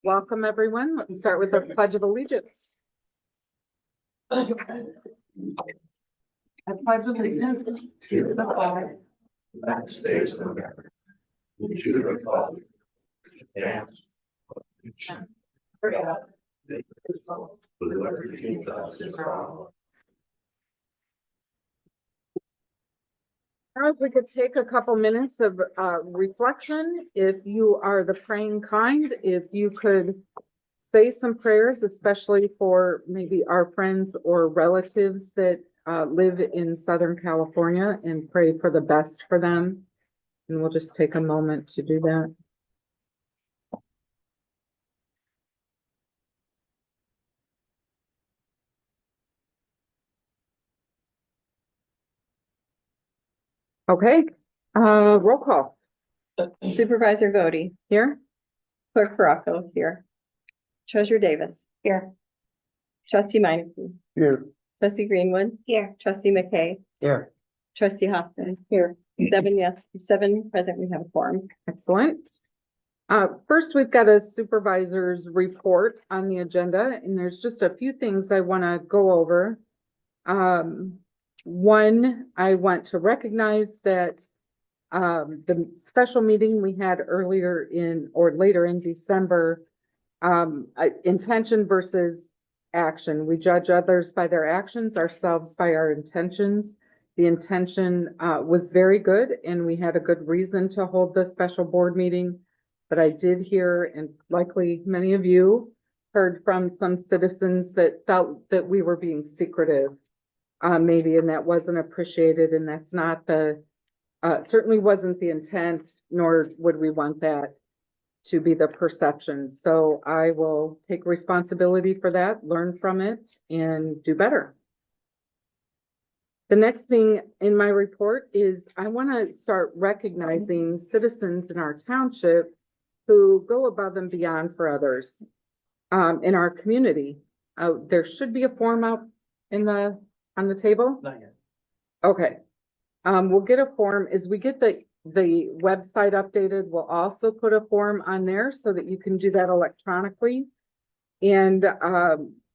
Welcome, everyone. Let's start with the Pledge of Allegiance. I pledge allegiance to the flag United States of America, and to the republic which stands one nation, under God, indivisible, with liberty and justice for all. If we could take a couple minutes of reflection, if you are the praying kind, if you could say some prayers, especially for maybe our friends or relatives that live in Southern California, and pray for the best for them. And we'll just take a moment to do that. Okay, roll call. Supervisor Godey, Here? Clerk Faracco here. Treasurer Davis. Here. Trustee Meineke. Here. Trustee Greenwood. Here. Trustee McKay. Here. Trustee Hoskins. Here. 7 yes, 7 present, we have a quorum. Excellent. First, we've got a supervisor's report on the agenda, and there's just a few things I want to go over. One, I want to recognize that the special meeting we had earlier in or later in December, intention versus action. We judge others by their actions, ourselves by our intentions. The intention was very good, and we had a good reason to hold the special board meeting. But I did hear, and likely many of you heard from some citizens that felt that we were being secretive, maybe, and that wasn't appreciated, and that's not the, certainly wasn't the intent, nor would we want that to be the perception. So I will take responsibility for that, learn from it, and do better. The next thing in my report is I want to start recognizing citizens in our township who go above and beyond for others in our community. There should be a form out on the table. Not yet. Okay. We'll get a form as we get the website updated. We'll also put a form on there so that you can do that electronically. And,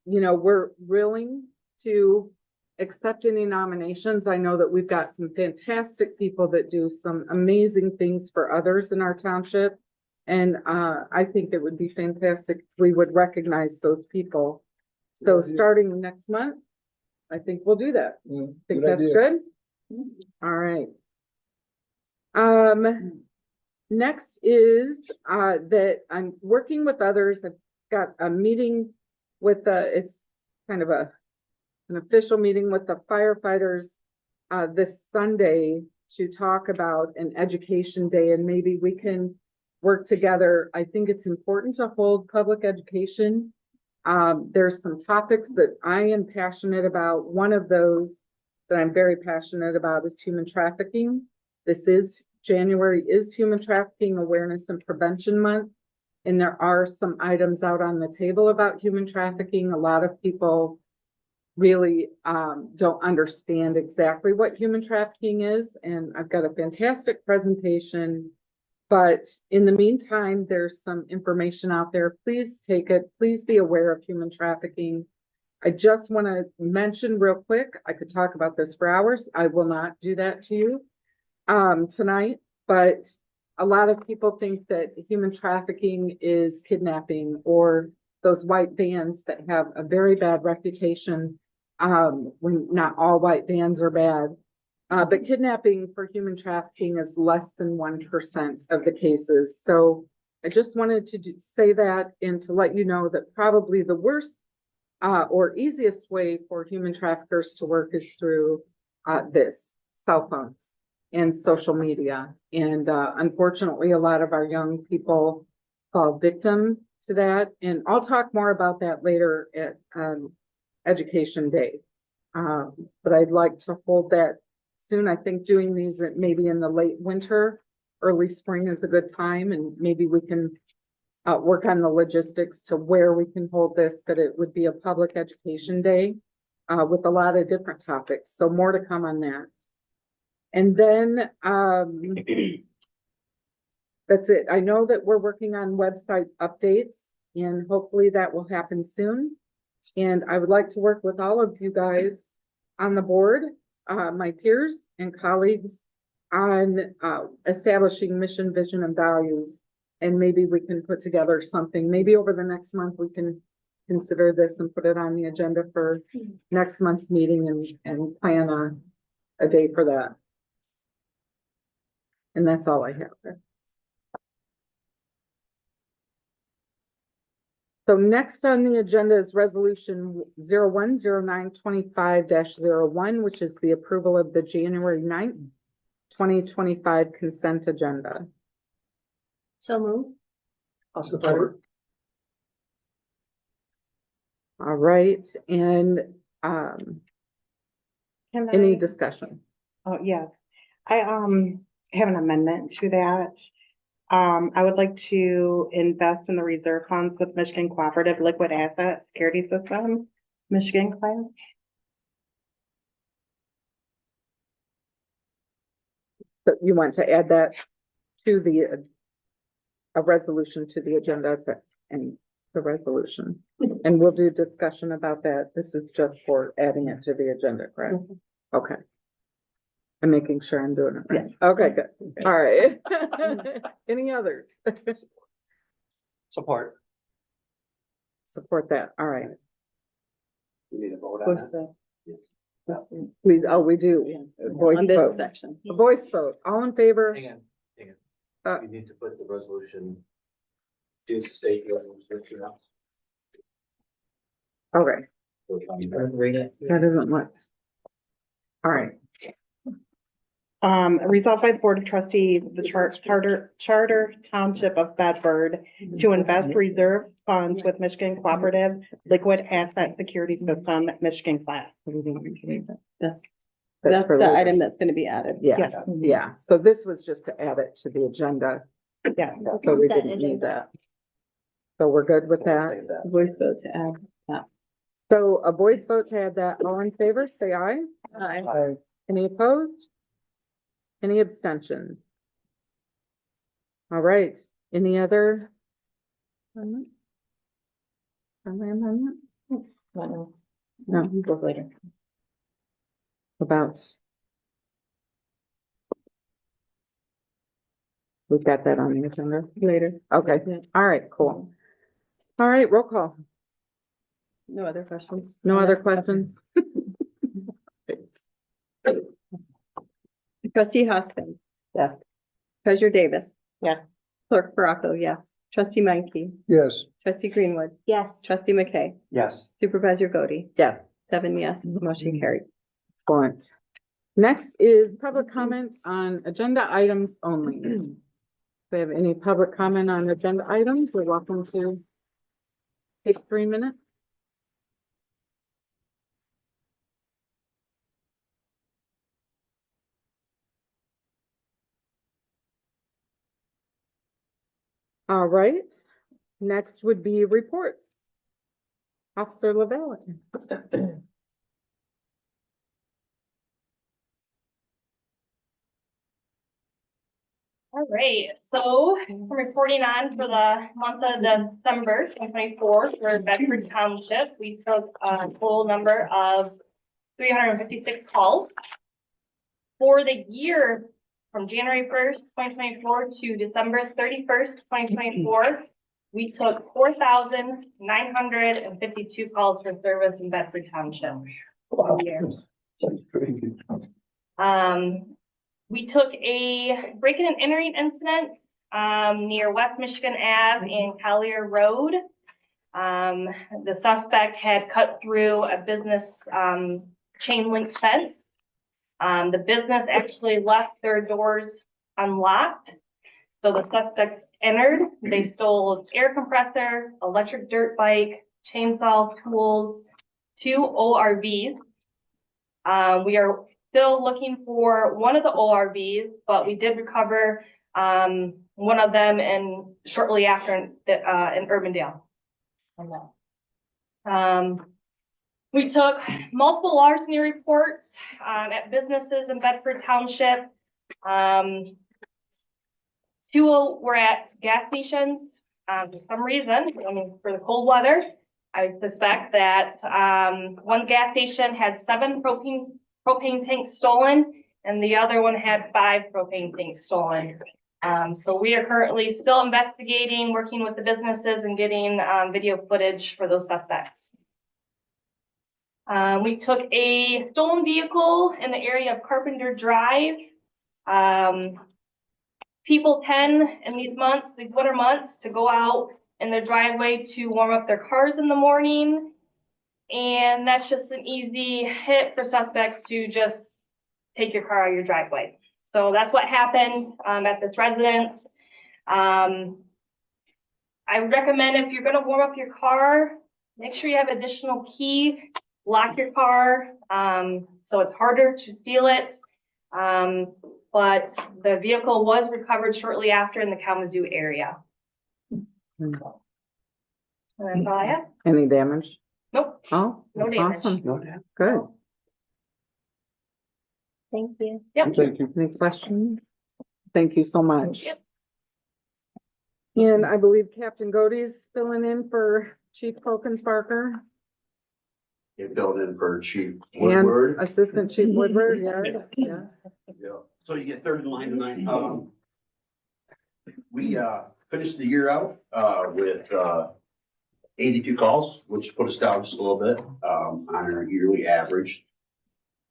you know, we're willing to accept any nominations. I know that we've got some fantastic people that do some amazing things for others in our township. And I think it would be fantastic if we would recognize those people. So starting next month, I think we'll do that. Think good that's idea. good? All right. Next is that I'm working with others. I've got a meeting with it's kind of an official meeting with the firefighters this Sunday to talk about an education day, and maybe we can work together. I think it's important to hold public education. There's some topics that I am passionate about. One of those that I'm very passionate about is human trafficking. January is Human Trafficking Awareness and Prevention Month, and there are some items out on the table about human trafficking. A lot of people really don't understand exactly what human trafficking is, and I've got a fantastic presentation. But in the meantime, there's some information out there. Please take it. Please be aware of human trafficking. I just want to mention real quick, I could talk about this for hours. I will not do that to you tonight, but a lot of people think that human trafficking is kidnapping or those white vans that have a very bad reputation, when not all white vans are bad. But kidnapping for human trafficking is less than 1% of the cases. So I just wanted to say that and to let you know that probably the worst or easiest way for human traffickers to work is through this, cell phones and social media. And unfortunately, a lot of our young people fall victim to that. And I'll talk more about that later at Education Day. But I'd like to hold that soon. I think doing these maybe in the late winter, early spring is a good time, and maybe we can work on the logistics to where we can hold this, but it would be a public education day with a lot of different topics. So more to come on that. And then that's it. I know that we're working on website updates. and hopefully that will happen soon. And I would like to work with all of you guys on the board, my peers and colleagues, on establishing mission, vision, and values. And maybe we can put together something, maybe over the next month, we can consider this and put it on the agenda for next month's meeting and plan a day for that. And that's all I have there. So next on the agenda is resolution 010925-01, which is the approval of the January 9th, 2025 consent agenda. So move. I'll support. All right, and Can any I- discussion? Oh, yes. I have an amendment to that. I would like to invest in the reserve funds with Michigan Cooperative Liquid Asset Security System, Michigan class. So you want to add that to a resolution to the agenda and the resolution. And we'll do discussion about that. This is just for adding it to the agenda, correct? Okay. I'm making sure I'm doing it right. Okay, good. All right. Any others? Support. Support that. All right. We need a vote on What's that. the, We do. Voice on this vote. section? A voice vote. All in favor? Hang on. Uh, You need to put the resolution. Choose to state your resolution out. Okay. Read it. That isn't what. All right. Resolved by the Board of Trustees, the Charter Township of Bedford to invest reserve funds with Michigan Cooperative Liquid Asset Security System, Michigan class. That's for the later. item that's gonna be added. Yeah, yeah. So this was just to add it to the agenda. Yeah. So we didn't need that. So we're good with that. Voice vote to add that. So a voice vote to add that. All in favor, say aye. Aye. Any opposed? Any abstentions? All right. Any other? amendment? Friendly amendment? No, Go later. about. We've got that on the agenda later. Okay, Yeah. all right, cool. All right, roll call. No other questions? No other questions? Trustee Hoskins. Yes. Treasurer Davis. Yes. Clerk Baraco, yes. Trustee Menke. Yes. Trustee Greenwood. Yes. Trustee McKay. Yes. Supervisor Godey. Yes. 7 yes, motion carried. Excellent. Next is public comment on agenda items only. If we have any public comment on agenda items, we're welcome to take 3 minutes. All right, next would be reports. Officer Lavelle. All right, so I'm reporting on for the month of December 2024 for Bedford Township. We took a full number of 356 calls. For the year from January 1st, 2024 to December 31st, 2024, we took 4,952 calls for service in Bedford Township. Wow. We took a break-in and entering incident near West Michigan Ave and Collier Road. The suspect had cut through a business chain link fence. The business actually left their doors unlocked. So the suspects entered. They stole air compressor, electric dirt bike, chainsaw tools, 2 ORVs. We are still looking for one of the ORVs, but we did recover one of them shortly after in Urbandale. We took multiple larceny reports at businesses in Bedford Township. 2 were at gas stations, For some reason, I mean, for the cold weather, I suspect that, one gas station had 7 propane tanks stolen, and the other one had 5 propane tanks stolen. So we are currently still investigating, working with the businesses and getting, video footage for those suspects. We took a stolen vehicle in the area of Carpenter Drive. People tend in these months, these winter months, to go out in their driveway to warm up their cars in the morning. And that's just an easy hit for suspects to just take your car out of your driveway. So that's what happened, at this residence. I recommend if you're gonna warm up your car, make sure you have additional key, lock your car, so it's harder to steal it. But the vehicle was recovered shortly after in the Kalamazoo area. And that's all I have. Any damage? Nope, Oh, no damage. awesome. Good. Thank you. Yep. Thank you. Any questions? Thank you so much. Yep. And I believe Captain Godey's filling in for Chief Barker It filled in for Chief and Woodward. Assistant Chief Woodward, yes, yes. Yeah. So you get third in line tonight. We finished the year out with 82 calls, which put us down just a little bit on our yearly average.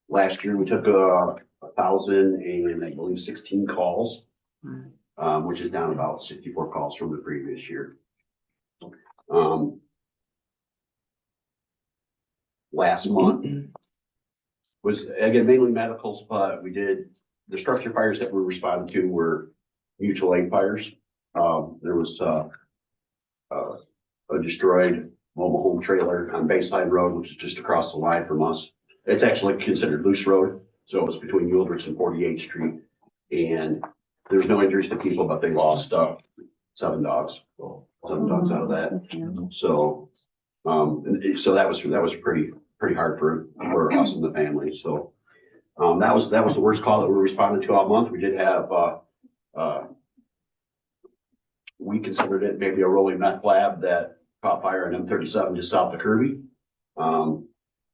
Last year, we took 1,000 and I believe 16 calls, which is down about 64 calls from the previous year. Last month was, again, mainly medicals, but we did, the structure fires that we responded to were mutual aid fires. There was a destroyed mobile home trailer on Bayside Road, which is just across the line from us. It's actually considered loose road, so it's between Uldrich and 48th Street. And there's no injuries to people, but they lost 7 dogs. 7 dogs out of that. So, so that was pretty hard for us and the family. So, that was the worst call that we responded to all month. We did have, we considered it maybe a rolling meth lab that caught fire on M37 just south of Kirby.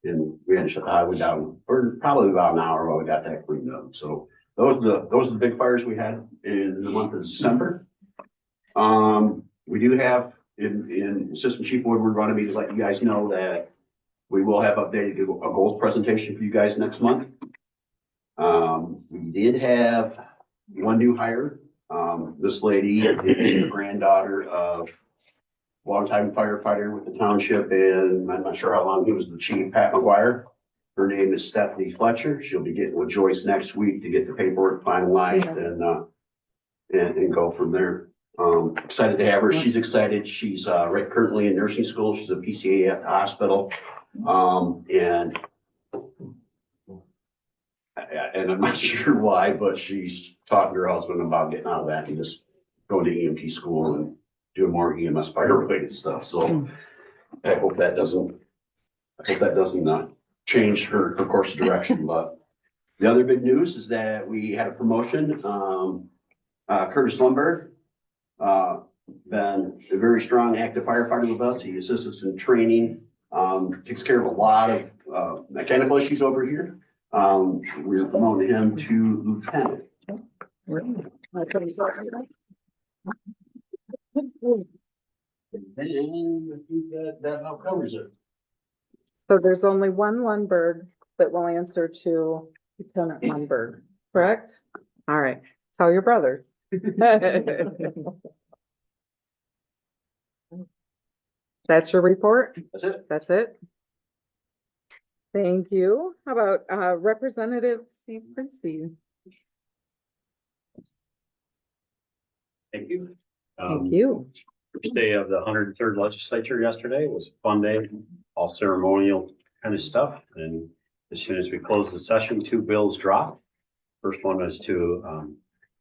And we had to shut the highway down for probably about an hour while we got that cleaned up. So those are the big fires we had in the month of December. We do have in Assistant Chief Woodward wanted me to let you guys know that we will have updated a goals presentation for you guys next month. We did have one new hire. This lady is the granddaughter of longtime firefighter with the township, and I'm not sure how long he was the chief, Pat McGuire. Her name is Stephanie Fletcher. She'll be getting with Joyce next week to get the paperwork finalized and go from there. Excited to have her. She's excited. She's right currently in nursing school. She's a PCA at the hospital. And I'm not sure why, but she's talking to her husband about getting out of that and just going to EMT school and doing more EMS fire related stuff. So I hope that doesn't change her course of direction. But the other big news is that we had a promotion. Curtis Lundberg, been a very strong active firefighter with us. He assists us in training, takes care of a lot of mechanical issues over here. We're promoting him to lieutenant. And I think that now covers it. So there's only one Lundberg that will answer to Lieutenant Lundberg, correct? All right, tell your brothers. That's your report? That's it. That's it? Thank you. How about Representative Steve Prinsky? Thank you. Thank you. First day of the 103rd legislature yesterday. It was a fun day, all ceremonial kind of stuff. And as soon as we closed the session, 2 bills dropped. First one was to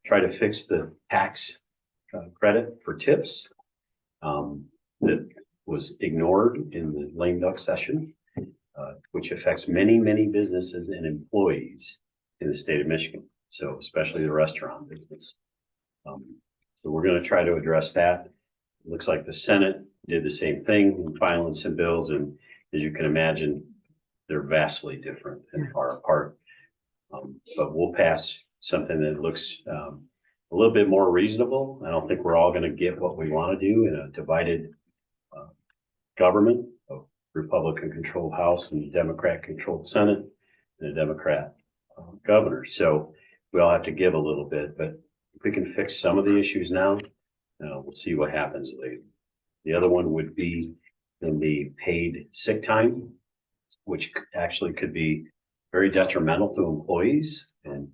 try to fix the tax credit for tips that was ignored in the lame duck session, which affects many, many businesses and employees in the state of Michigan. So especially the restaurant business. So we're going to try to address that. Looks like the Senate did the same thing in filing some bills, and as you can imagine, they're vastly different and far apart. But we'll pass something that looks a little bit more reasonable. I don't think we're all going to get what we want to do in a divided government, a Republican-controlled House and a Democrat-controlled Senate and a Democrat governor. So we all have to give a little bit, but if we can fix some of the issues now, we'll see what happens later. The other one would be in the paid sick time, which actually could be very detrimental to employees. And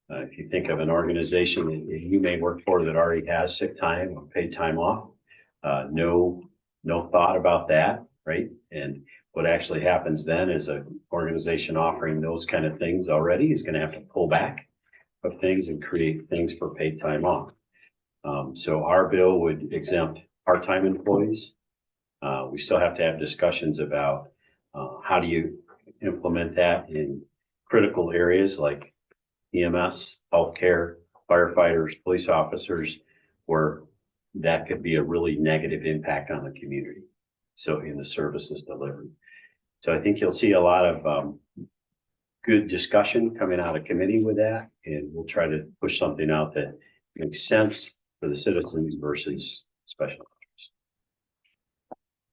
if you think of an organization that you may work for that already has sick time or paid time off, no thought about that, right? And what actually happens then is an organization offering those kind of things already is going to have to pull back of things and create things for paid time off. So our bill would exempt part-time employees. We still have to have discussions about how do you implement that in critical areas like EMS, healthcare, firefighters, police officers, where that could be a really negative impact on the community. So in the services delivered. So I think you'll see a lot of good discussion coming out of committee with that, and we'll try to push something out that makes sense for the citizens versus special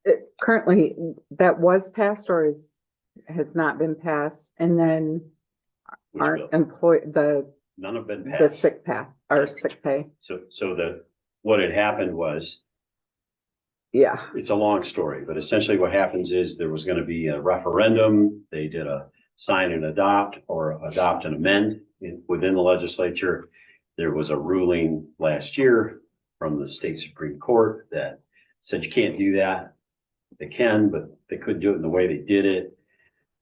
interests. Currently, that was passed or has not been passed, and then Which our bill? the None have been the passed. sick path or sick pay. So what had happened was, Yeah, it's a long story, but essentially what happens is there was going to be a referendum. They did a sign and adopt or adopt and amend within the legislature. There was a ruling last year from the state Supreme Court that said you can't do that. They can, but they couldn't do it in the way they did it.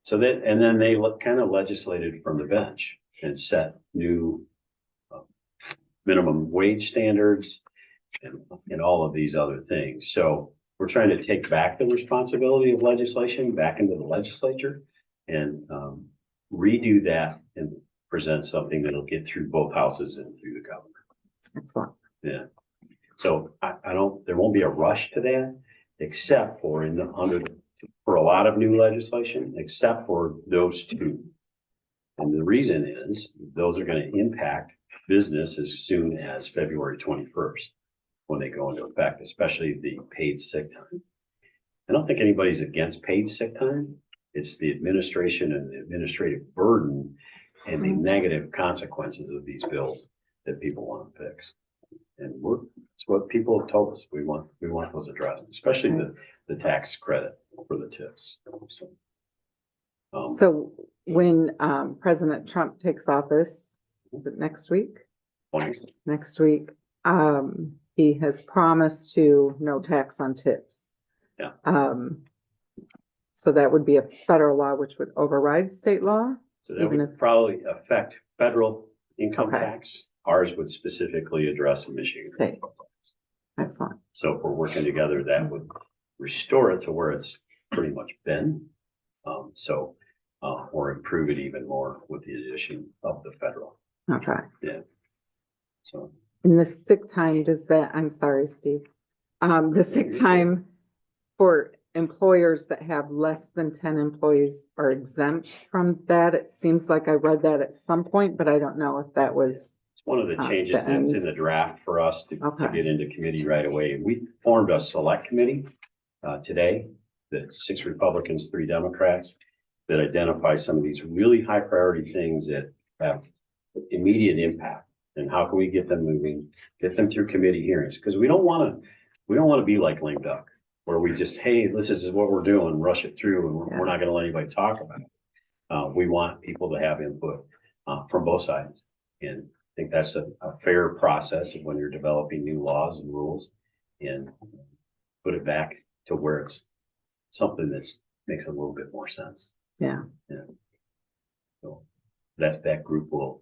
So that, and then they kind of legislated from the bench and set new minimum wage standards and all of these other things. So we're trying to take back the responsibility of legislation back into the legislature and redo that and present something that'll get through both houses and through the government. excellent. Yeah. So there won't be a rush to that, except for for a lot of new legislation, except for those two. And the reason is those are going to impact business as soon as February 21st when they go into effect, especially the paid sick time. I don't think anybody's against paid sick time. It's the administration and the administrative burden and the negative consequences of these bills that people want to fix. And it's what people have told us. We want those addressed, especially the tax credit for the tips. So when President Trump takes office, is it next week? Next week, he has promised to no tax on tips. Yeah. So that would be a federal law, which would override state law. So that would probably affect federal income Okay. tax. Ours would specifically address Michigan. State. Excellent. So if we're working together, that would restore it to where it's pretty much been. Or improve it even more with the addition of the federal. Okay. Yeah. So And the sick time, I'm sorry, Steve. The sick time for employers that have less than 10 employees are exempt from that. It seems like I read that at some point, but I don't know if that was. it's one of the changes that's in the draft for us to Okay. get into committee right away. We formed a select committee today, the 6 Republicans, 3 Democrats, that identify some of these really high priority things that have immediate impact. And how can we get them moving, get them through committee hearings? Because we don't want to be like lame duck, where we just, hey, this is what we're doing, rush it through, and we're not going to let anybody talk about it. We want people to have input from both sides. And I think that's a fair process when you're developing new laws and rules, and put it back to where it's something that makes a little bit more sense. Yeah. So that group will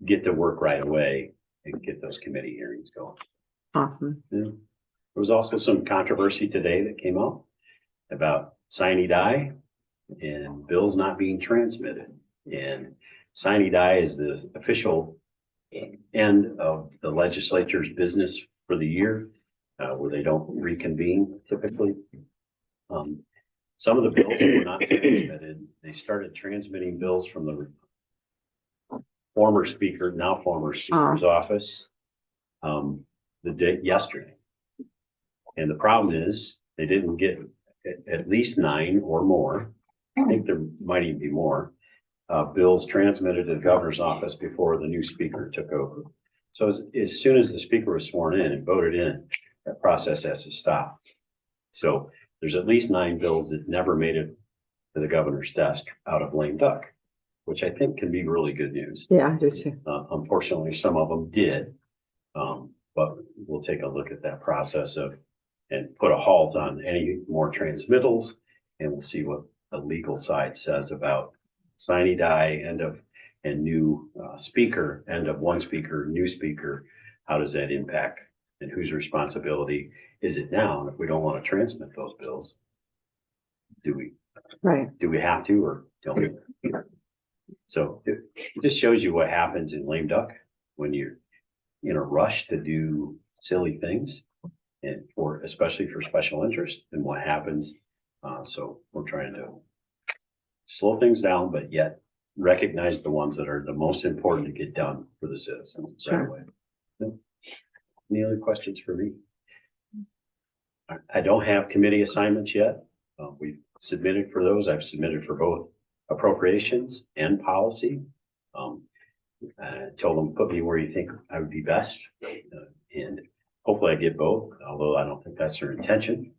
get to work right away and get those committee hearings going. Awesome. Yeah. There was also some controversy today that came up about sine die and bills not being transmitted. And sine die is the official end of the legislature's business for the year. where they don't reconvene typically. Some of the bills were not transmitted. They started transmitting bills from the former speaker, now former speaker's office, the day yesterday. And the problem is they didn't get at least 9 or more. I think there might even be more bills transmitted to the governor's office before the new speaker took over. So as soon as the speaker was sworn in and voted in, that process has to stop. So there's at least 9 bills that never made it to the governor's desk out of lame duck, which I think can be really good news. Yeah, I do too. Unfortunately, some of them did, but we'll take a look at that process and put a halt on any more transmittals, and we'll see what the legal side says about sine die, and new speaker, end of one speaker, new speaker. How does that impact, and whose responsibility is it now? And if we don't want to transmit those bills, do we have to, or don't we? So it just shows you what happens in lame duck when you're in a rush to do silly things, and especially for special interest, and what happens. So we're trying to slow things down, but yet recognize the ones that are the most important to get done for the citizens. Sure. That way. Any other questions for me? I don't have committee assignments yet. We've submitted for those. I've submitted for both appropriations and policy. I told them, put me where you think I would be best. And hopefully I get both, although I don't think that's their intention.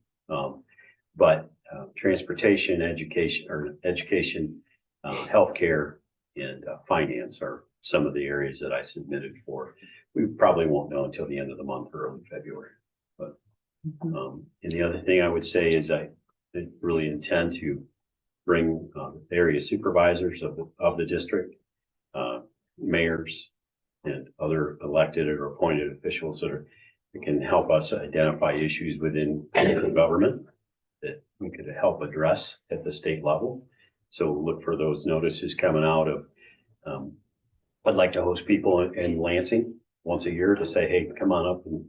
But transportation, education, healthcare, and finance are some of the areas that I submitted for. We probably won't know until the end of the month or early February. But and the other thing I would say is I really intend to bring area supervisors of the district, mayors, and other elected or appointed officials that can help us identify issues within local government that we could help address at the state level. So look for those notices coming out of, I'd like to host people in Lansing once a year to say, hey, come on up and,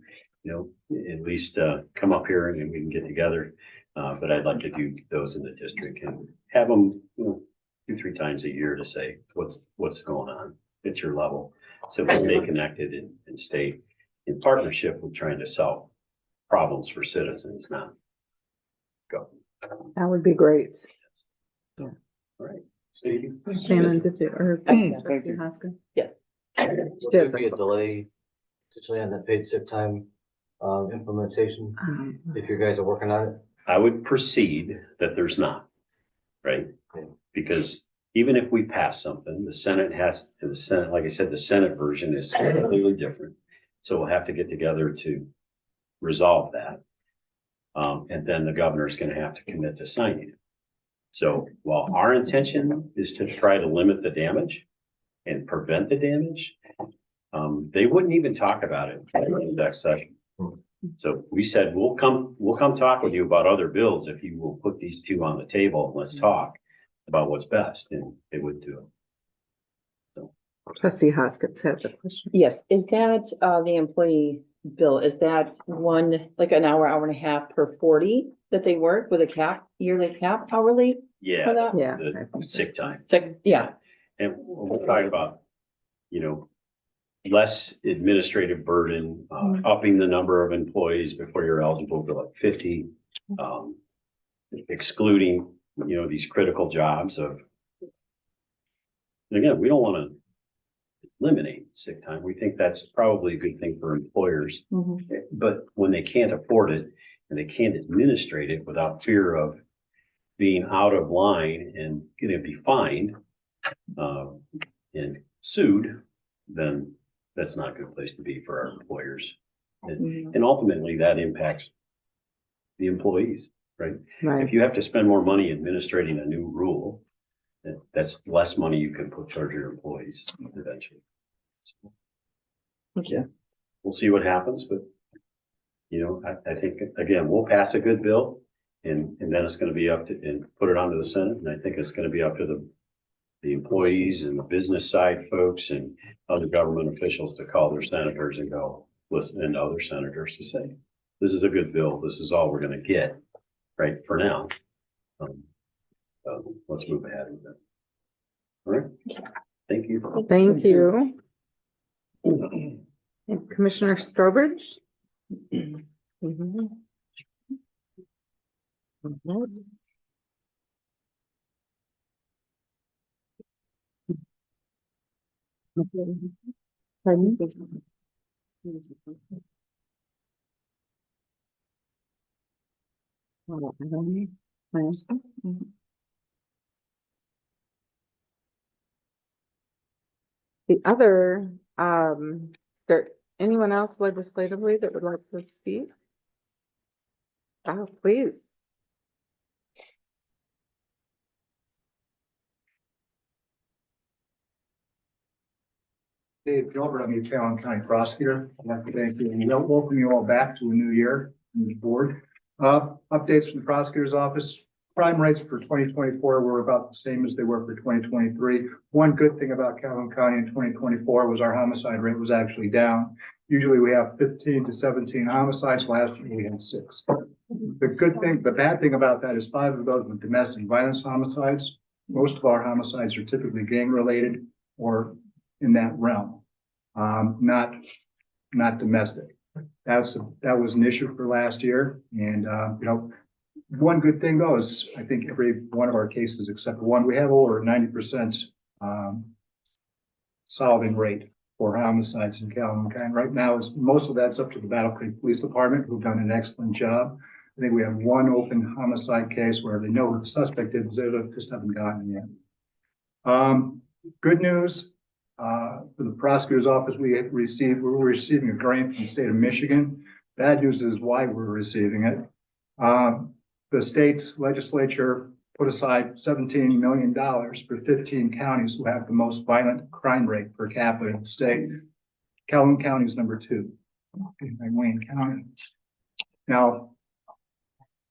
at least come up here and we can get together. But I'd like to do those in the district and have them 2-3 times a year to say what's going on at your level, so we stay connected and stay in partnership with trying to solve problems for citizens, not go. That would be great. All right. Thank you. Shannon, did you, or Trustee Hoskins? Yes. Will there be a delay potentially on that paid sick time implementation if you guys are working on it? I would proceed that there's not, right? Because even if we pass something, the Senate, like I said, the Senate version is completely different. So we'll have to get together to resolve that. And then the governor's going to have to commit to signing it. So while our intention is to try to limit the damage and prevent the damage, they wouldn't even talk about it in the next session. So we said, we'll come talk with you about other bills if you will put these 2 on the table and let's talk about what's best, and they would do it. So. Trustee Hoskins has a question. Yes, is that the employee bill, is that one, like an hour and a half per 40 that they work with a cap, yearly cap hourly? Yeah, For that? Yeah. the sick time. Yeah, And we're talking about, less administrative burden, upping the number of employees before you're eligible for like 50, excluding, these critical jobs of, and again, we don't want to eliminate sick time. We think that's probably a good thing for employers, but when they can't afford it and they can't administrate it without fear of being out of line and going to be fined, and sued, then that's not a good place to be for our employers. And ultimately that impacts the employees, right? Right. If you have to spend more money administrating a new rule, that's less money you can put towards your employees eventually. Okay. We'll see what happens, but I think, again, we'll pass a good bill and then it's going to be up to, and put it onto the Senate. And I think it's going to be up to the employees and the business side folks and other government officials to call their senators and go listen, and other senators to say, this is a good bill. This is all we're gonna get, right, for now. Let's move ahead with it. All right, thank you. Thank you. And Commissioner Strobridge? Pardon? The other, there, anyone else legislatively that would like to speak? Oh, please. Dave Gilbert, I'm the Talon County Prosecutor. I'd like to thank you and welcome you all back to a new year in the board. Updates from the Prosecutor's Office. Crime rates for 2024 were about the same as they were for 2023. One good thing about Calhoun County in 2024 was our homicide rate was actually down. Usually we have 15 to 17 homicides. Last year we had 6. The bad thing about that is 5 of those were domestic violence homicides. Most of our homicides are typically gang related or in that realm, not domestic. That was an issue for last year. And, one good thing though is I think every one of our cases except one, we have over 90% solving rate for homicides in Calhoun County. Right now is most of that's up to the Battle Creek Police Department, who've done an excellent job. I think we have one open homicide case where they know who the suspect is, they just haven't gotten yet. Good news. For the prosecutor's office, we're receiving a grant from the state of Michigan. Bad news is why we're receiving it. The state legislature put aside $17 million for 15 counties who have the most violent crime rate per capita in the state. Calhoun County is number 2 in Wayne County. Now,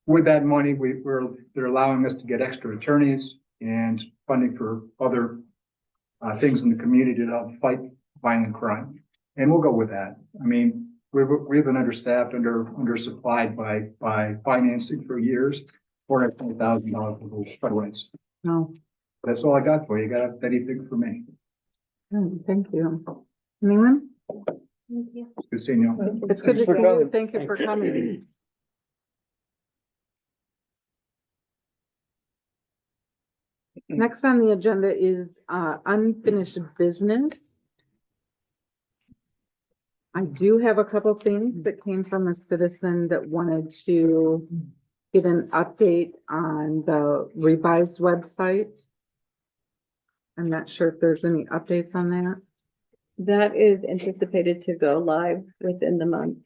with that money, they're allowing us to get extra attorneys and funding for other things in the community to help fight violent crime. And we'll go with that. I mean, we've been understaffed, undersupplied by financing for years. $420,000 for those fundraisers. No. That's all I got for you. You got anything for me? Thank you. Anyone? Thank you. Good seeing you. It's good to see you. Thank you for coming. Next on the agenda is unfinished business. I do have a couple things that came from a citizen that wanted to get an update on the revised website. I'm not sure if there's any updates on that. That is anticipated to go live within the month.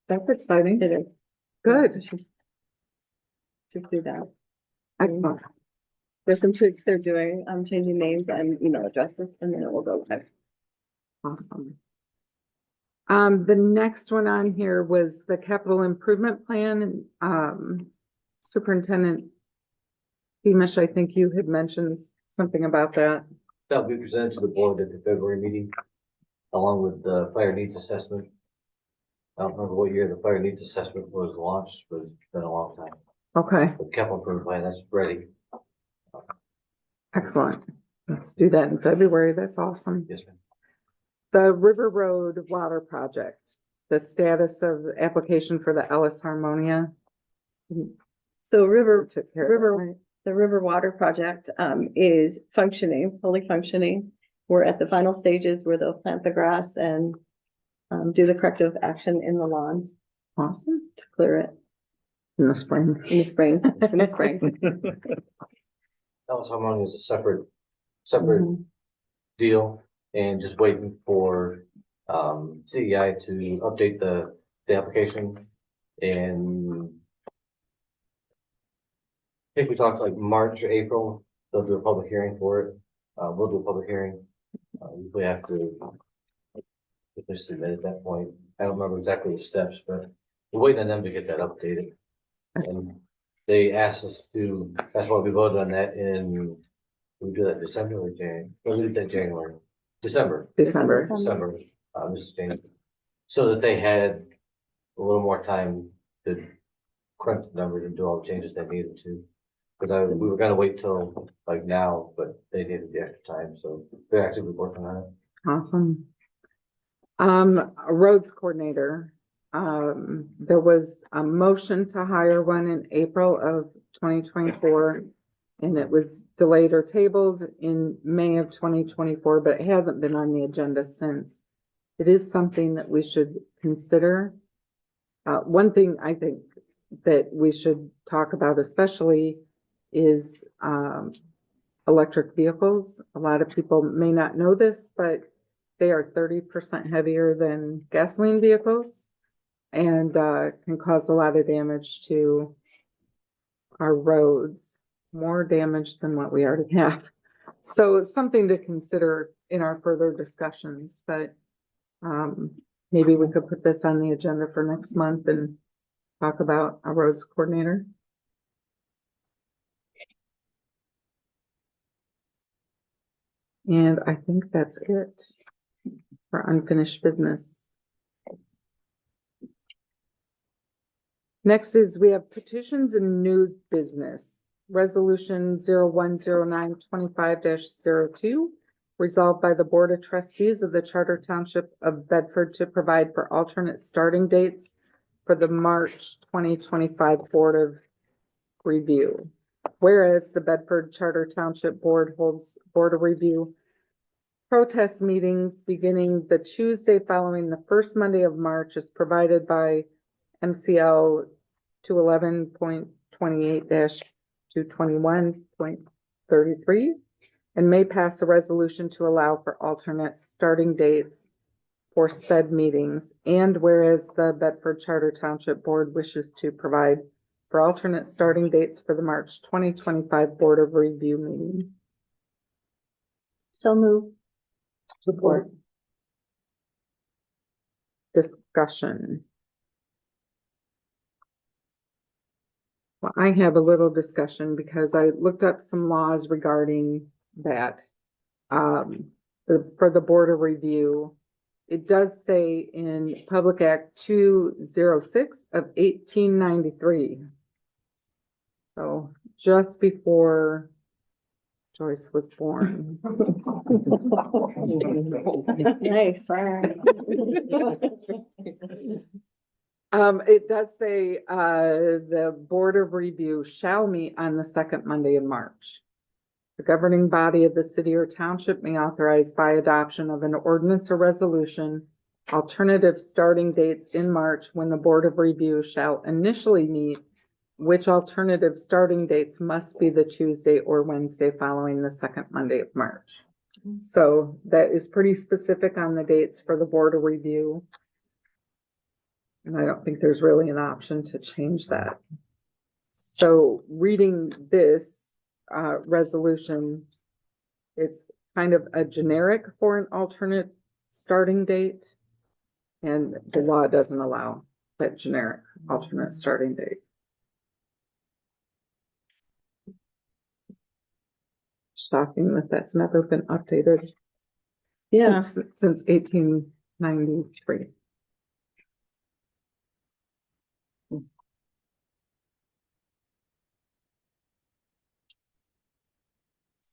That's exciting. It is. Good. Should do that. Excellent. There's some tweaks they're doing. I'm changing names and email addresses, and then it will go live. Awesome. The next one on here was the capital improvement plan. Superintendent Beamish, I think you had mentioned something about that. That'll be presented to the board at the February meeting, along with the fire needs assessment. I don't remember what year the fire needs assessment was launched, but it's been a long time. Okay, The capital improvement plan, that's ready. excellent. Let's do that in February. That's awesome. Yes, ma'am. The River Road Water Project, the status of the application for the Ellis Harmonia. So River Took care of that, right? The River Water Project is functioning, fully functioning. We're at the final stages where they'll plant the grass and do the corrective action in the lawns Awesome. to clear it In the spring. in the spring. In the spring. Ellis Harmonia is a separate Mhm. deal, and just waiting for CEI to update the application. And I think we talked like March or April, they'll do a public hearing for it. We'll do a public hearing. We have to submit at that point. I don't remember exactly the steps, but we're waiting on them to get that updated. And they asked us to, that's why we voted on that we do that December or January? Or we did that January, December. December. December, Mrs. James. So that they had a little more time to crunch the numbers and do all the changes they needed to. Because we were gonna wait till like now, but they needed the extra time, so they're actively working on it. Awesome. A roads coordinator. There was a motion to hire one in April of 2024. And it was delayed or tabled in May of 2024, but it hasn't been on the agenda since. It is something that we should consider. One thing I think that we should talk about especially is, electric vehicles. A lot of people may not know this, but they are 30% heavier than gasoline vehicles and can cause a lot of damage to our roads, more damage than what we already have. So it's something to consider in our further discussions, but maybe we could put this on the agenda for next month and talk about a roads coordinator. And I think that's it for unfinished business. Next is we have petitions and news business. Resolution 010925-02, resolved by the Board of Trustees of the Charter Township of Bedford to provide for alternate starting dates for the March 2025 Board of Review. Whereas the Bedford Charter Township Board holds Board of Review protest meetings beginning the Tuesday following the first Monday of March as provided by MCL 211.28-221.33 and may pass a resolution to allow for alternate starting dates for said meetings. And whereas the Bedford Charter Township Board wishes to provide for alternate starting dates for the March 2025 Board of Review meeting. So move. Support. Discussion. Well, I have a little discussion because I looked up some laws regarding that. For the Board of Review, it does say in Public Act 206 of 1893. So just before Joyce was born. Nice. It does say, the Board of Review shall meet on the second Monday in March. The governing body of the city or township may authorize by adoption of an ordinance or resolution alternative starting dates in March when the Board of Review shall initially meet, which alternative starting dates must be the Tuesday or Wednesday following the second Monday of March. So that is pretty specific on the dates for the Board of Review. And I don't think there's really an option to change that. So reading this resolution, it's kind of a generic for an alternate starting date. And the law doesn't allow that generic alternate starting date. Shocking that that's never been updated. Yeah. Since 1893.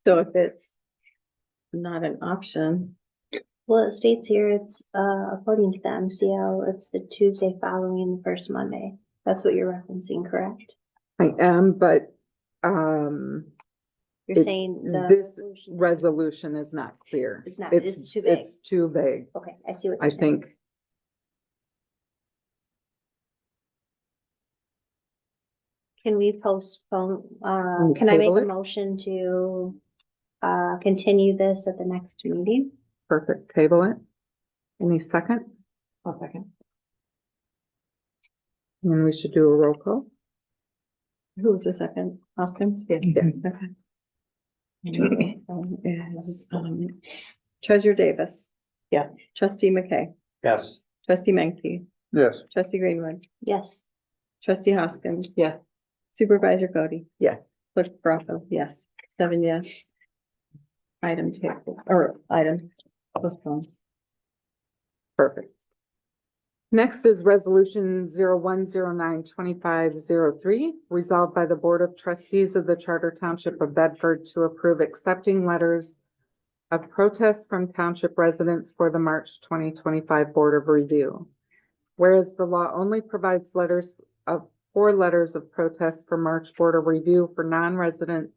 So if it's not an option, Well, it states here it's, according to the MCL, it's the Tuesday following the first Monday. That's what you're referencing, correct? I am, but You're saying the this resolution is not clear. It's not, it's too vague. It's too vague, Okay, I see what I you're saying. think. Can we postpone, we can I make table a it? motion to, continue this at the next meeting? Perfect, table it. Any second? I'll second. And we should do a roll call. Who was the second? Hoskins? Yes. Okay. Is, Treasurer Davis. Yeah. Trustee McKay. Yes. Trustee Menke. Yes. Trustee Greenwood. Yes. Trustee Hoskins. Yes. Supervisor Cody. Yes. Clerk Bronco. Yes. 7 yes. Item table, or item postponed. Perfect. Next is resolution 01092503, resolved by the Board of Trustees of the Charter Township of Bedford to approve accepting letters of protest from township residents for the March 2025 Board of Review. Whereas the law only provides four letters of protest for March Board of Review for non-resident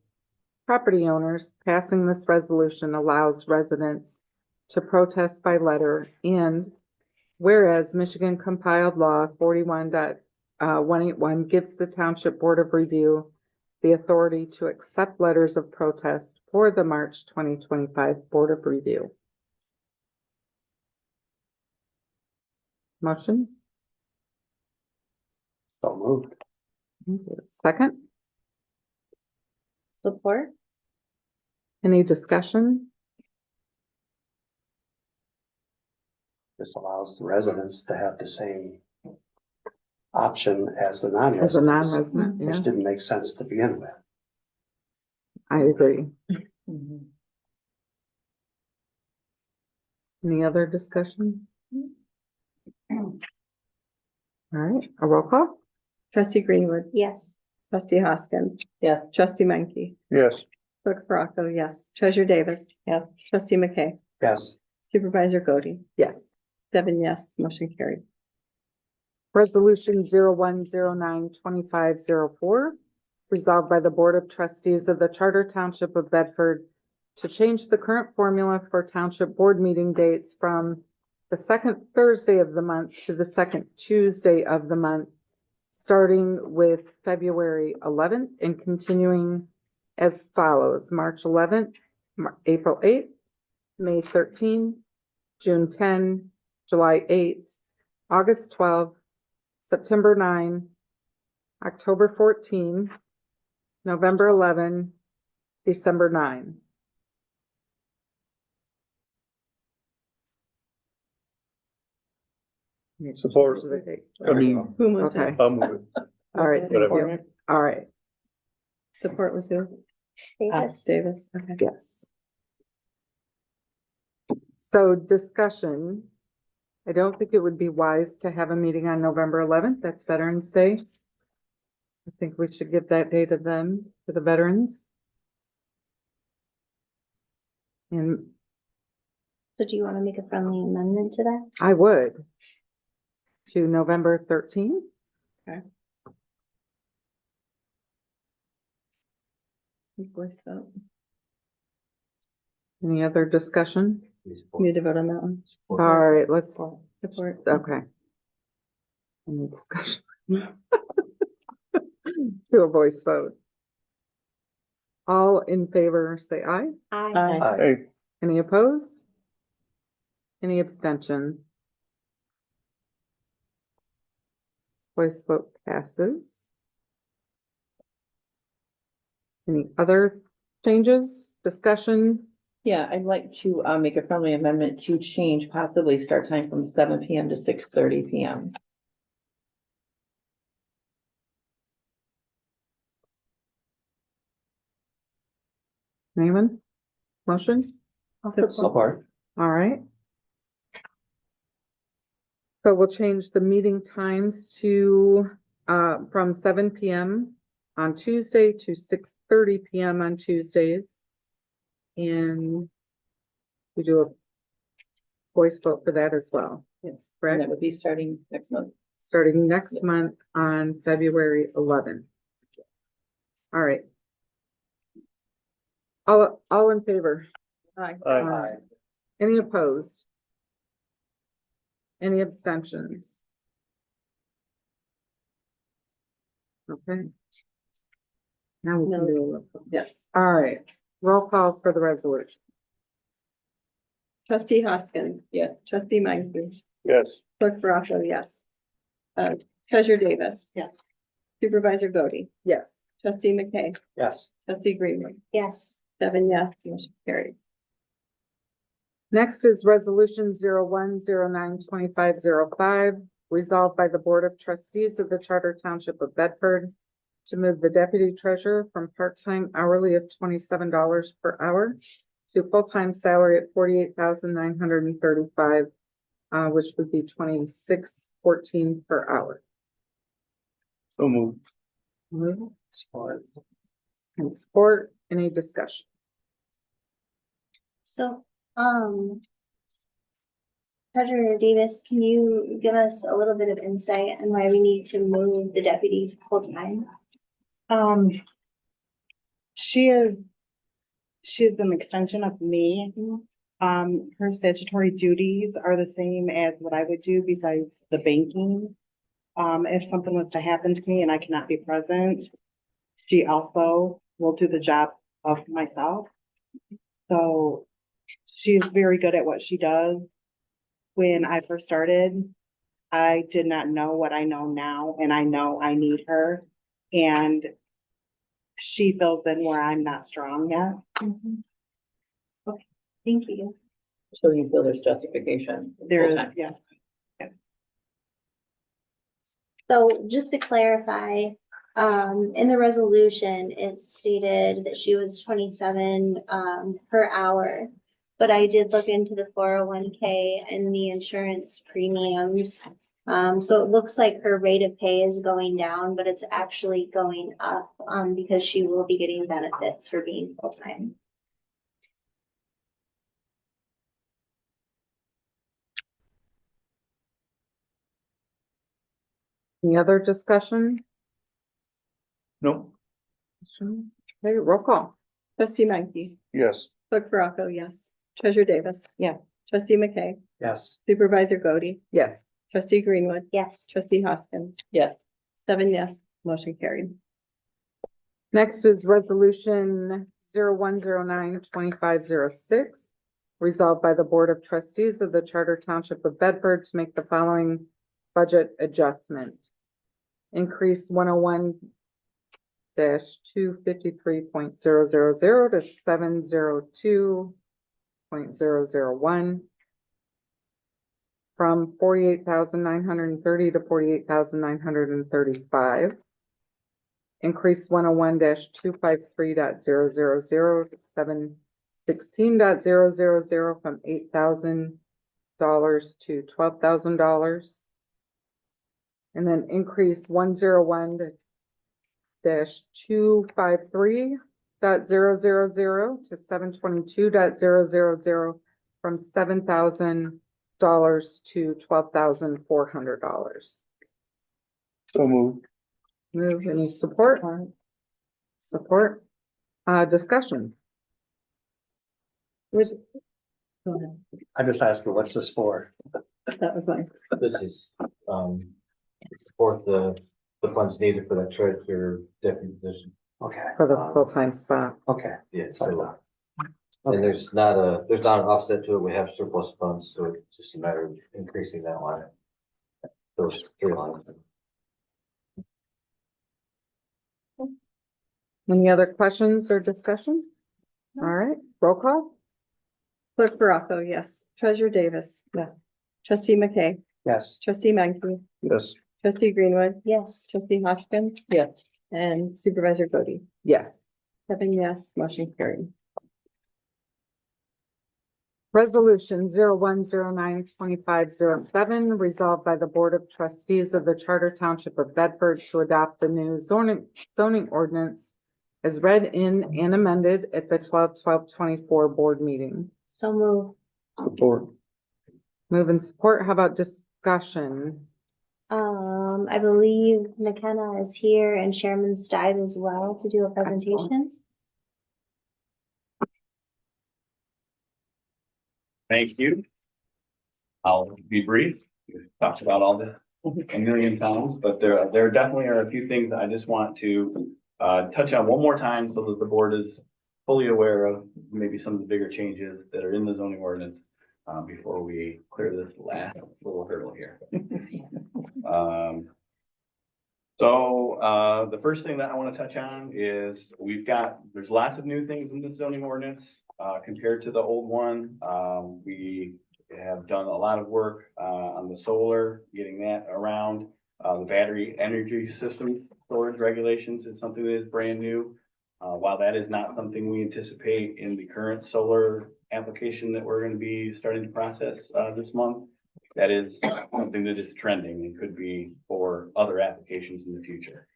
property owners, passing this resolution allows residents to protest by letter, and whereas Michigan compiled law 41.181 gives the Township Board of Review the authority to accept letters of protest for the March 2025 Board of Review. Motion? So moved. Second? Support? Any discussion? This allows the residents to have the same option as the As a non-residents, non-resident, yeah, which didn't make sense to begin with. I agree. Any other discussion? All right, a roll call? Trustee Greenwood, Yes. trustee Hoskins. Yes. Trustee Menke, Yes. clerk Baraco, yes. Treasurer Davis. Yes. Trustee McKay, Yes, supervisor Godey, Yes. 7 yes, motion carried. Resolution 01092504, resolved by the Board of Trustees of the Charter Township of Bedford to change the current formula for township board meeting dates from the second Thursday of the month to the second Tuesday of the month, starting with February 11th and continuing as follows: March 11th, April 8th, May 13th, June 10, July 8th, August 12th, September 9, October 14, November 11, December 9. Support. I mean, Who moved Okay, it? I'll move it. all right, thank Whatever. you. All right, Support was who? Davis. Davis, okay. yes. So discussion, I don't think it would be wise to have a meeting on November 11th. That's Veterans Day. I think we should give that day to them, to the veterans. And So do you want to make a friendly amendment to that? I would to November 13th. Voice vote. Any other discussion? Need to vote on that one. All right, let's, Support. okay. Any discussion? To a voice vote. All in favor, say aye. Aye. Hey, Any opposed? Any abstentions? Voice vote passes. Any other changes, discussion? Yeah, I'd like to make a friendly amendment to change possibly start time from 7 PM to 6:30 PM. Anyone? Motion? support. All right. So we'll change the meeting times to, from 7 PM on Tuesday to 6:30 PM on Tuesdays. And we do a voice vote for that as well, Yes. And correct? that would be starting next month. Starting next month on February 11th. All right. All in favor? aye. Any opposed? Any abstentions? Okay. Now we can do a roll call. Yes. All right, roll call for the resolution. Trustee Hoskins. Yes. Trustee Menke, Yes. clerk Baraco, yes. Treasurer Davis. Yeah. Supervisor Godey, Yes. trustee McKay, Yes, trustee Greenwood, Yes. 7 yes, motion carries. Next is resolution 01092505, resolved by the Board of Trustees of the Charter Township of Bedford to move the deputy treasurer from part-time hourly of $27 per hour to full-time salary at $48,935 which would be $26.14 per hour. So moved. Move Support. and support, any discussion? So, Treasurer Davis, can you give us a little bit of insight on why we need to move the deputy to full-time? She's an extension of me. Her statutory duties are the same as what I would do besides the banking. If something was to happen to me and I cannot be present, she also will do the job of myself. So she's very good at what she does. When I first started, I did not know what I know now, and I know I need her. And she fills in where I'm not strong yet. Okay, thank you. So you feel there's justification. There is, full-time. yeah. So just to clarify, in the resolution, it stated that she was 27, per hour. But I did look into the 401k and the insurance premiums. So it looks like her rate of pay is going down, but it's actually going up, because she will be getting benefits for being full-time. Any other discussion? No. Questions? Okay, roll call. Trustee Menke, Yes. Clerk Baraco, yes. Treasurer Davis. Yeah. Trustee McKay, Yes. Supervisor Godey, Yes. Trustee Greenwood, Yes. Trustee Hoskins, Yes. 7 yes, motion carried. Next is resolution 0109-2506. Resolved by the Board of Trustees of the Charter Township of Bedford to make the following budget adjustment. Increase 101-253.000 to 702.001. From 48,930 to 48,935. Increase 101-253.000 to 716.000 from $8,000 to $12,000. And then increase 101-253.000 to 722.000 from $7,000 to $12,400. So moved. Move, any support? Support, discussion. Go ahead. I just asked her, what's this for? That was mine. This is, to support the funds needed for that treasurer deputy position. Okay. For the full-time spot. Okay. Yeah, Sorry so, about and there's not an offset to it. We have surplus funds, so it's just a matter of increasing that line. Those three lines. Any other questions or discussion? All right, roll call? Clerk Baraco, yes. Treasurer Davis. Yes. Trustee McKay, Yes. Trustee Menke, Yes. Trustee Greenwood, Yes. Trustee Hoskins, Yes. and Supervisor Godey. Yes. 7 yes, motion carried. Resolution 0109-2507, resolved by the Board of Trustees of the Charter Township of Bedford to adopt the new zoning ordinance as read in and amended at the 12/12/24 board meeting. So move. Support. Move and support. How about discussion? I believe McKenna is here and Chairman Stive as well to do a presentation. Thank you. I'll be brief. We've talked about all the a million times, but there definitely are a few things that I just want to touch on one more time so that the board is fully aware of maybe some of the bigger changes that are in the zoning ordinance before we clear this last little hurdle here. So the first thing that I want to touch on is there's lots of new things in the zoning ordinance compared to the old one. We have done a lot of work on the solar, getting that around. The battery energy system storage regulations is something that is brand new. While that is not something we anticipate in the current solar application that we're going to be starting to process this month, that is something that is trending and could be for other applications in the future.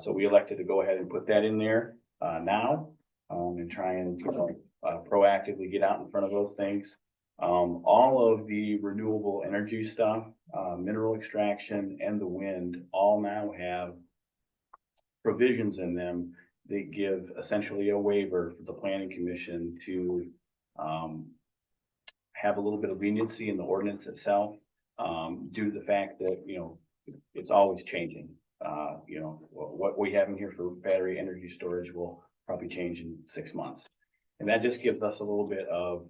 So we elected to go ahead and put that in there, now, and try and, proactively get out in front of those things. All of the renewable energy stuff, mineral extraction and the wind all now have provisions in them that give essentially a waiver for the planning commission to have a little bit of leniency in the ordinance itself, due to the fact that, it's always changing. What we have in here for battery energy storage will probably change in 6 months. And that just gives us a little bit of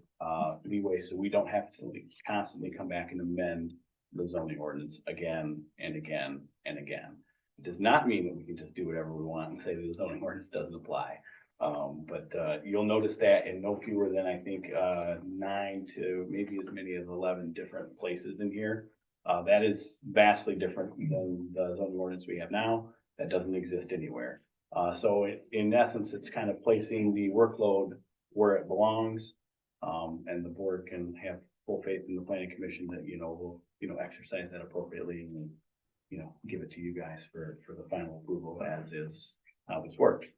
leeway, so we don't have to constantly come back and amend the zoning ordinance again and again and again. It does not mean that we can just do whatever we want and say that the zoning ordinance doesn't apply. But you'll notice that in no fewer than, I think, 9 to maybe as many as 11 different places in here. That is vastly different than the zoning ordinance we have now. That doesn't exist anywhere. So in essence, it's kind of placing the workload where it belongs. And the board can have full faith in the planning commission that, will, exercise that appropriately and, give it to you guys for the final approval as is how this works.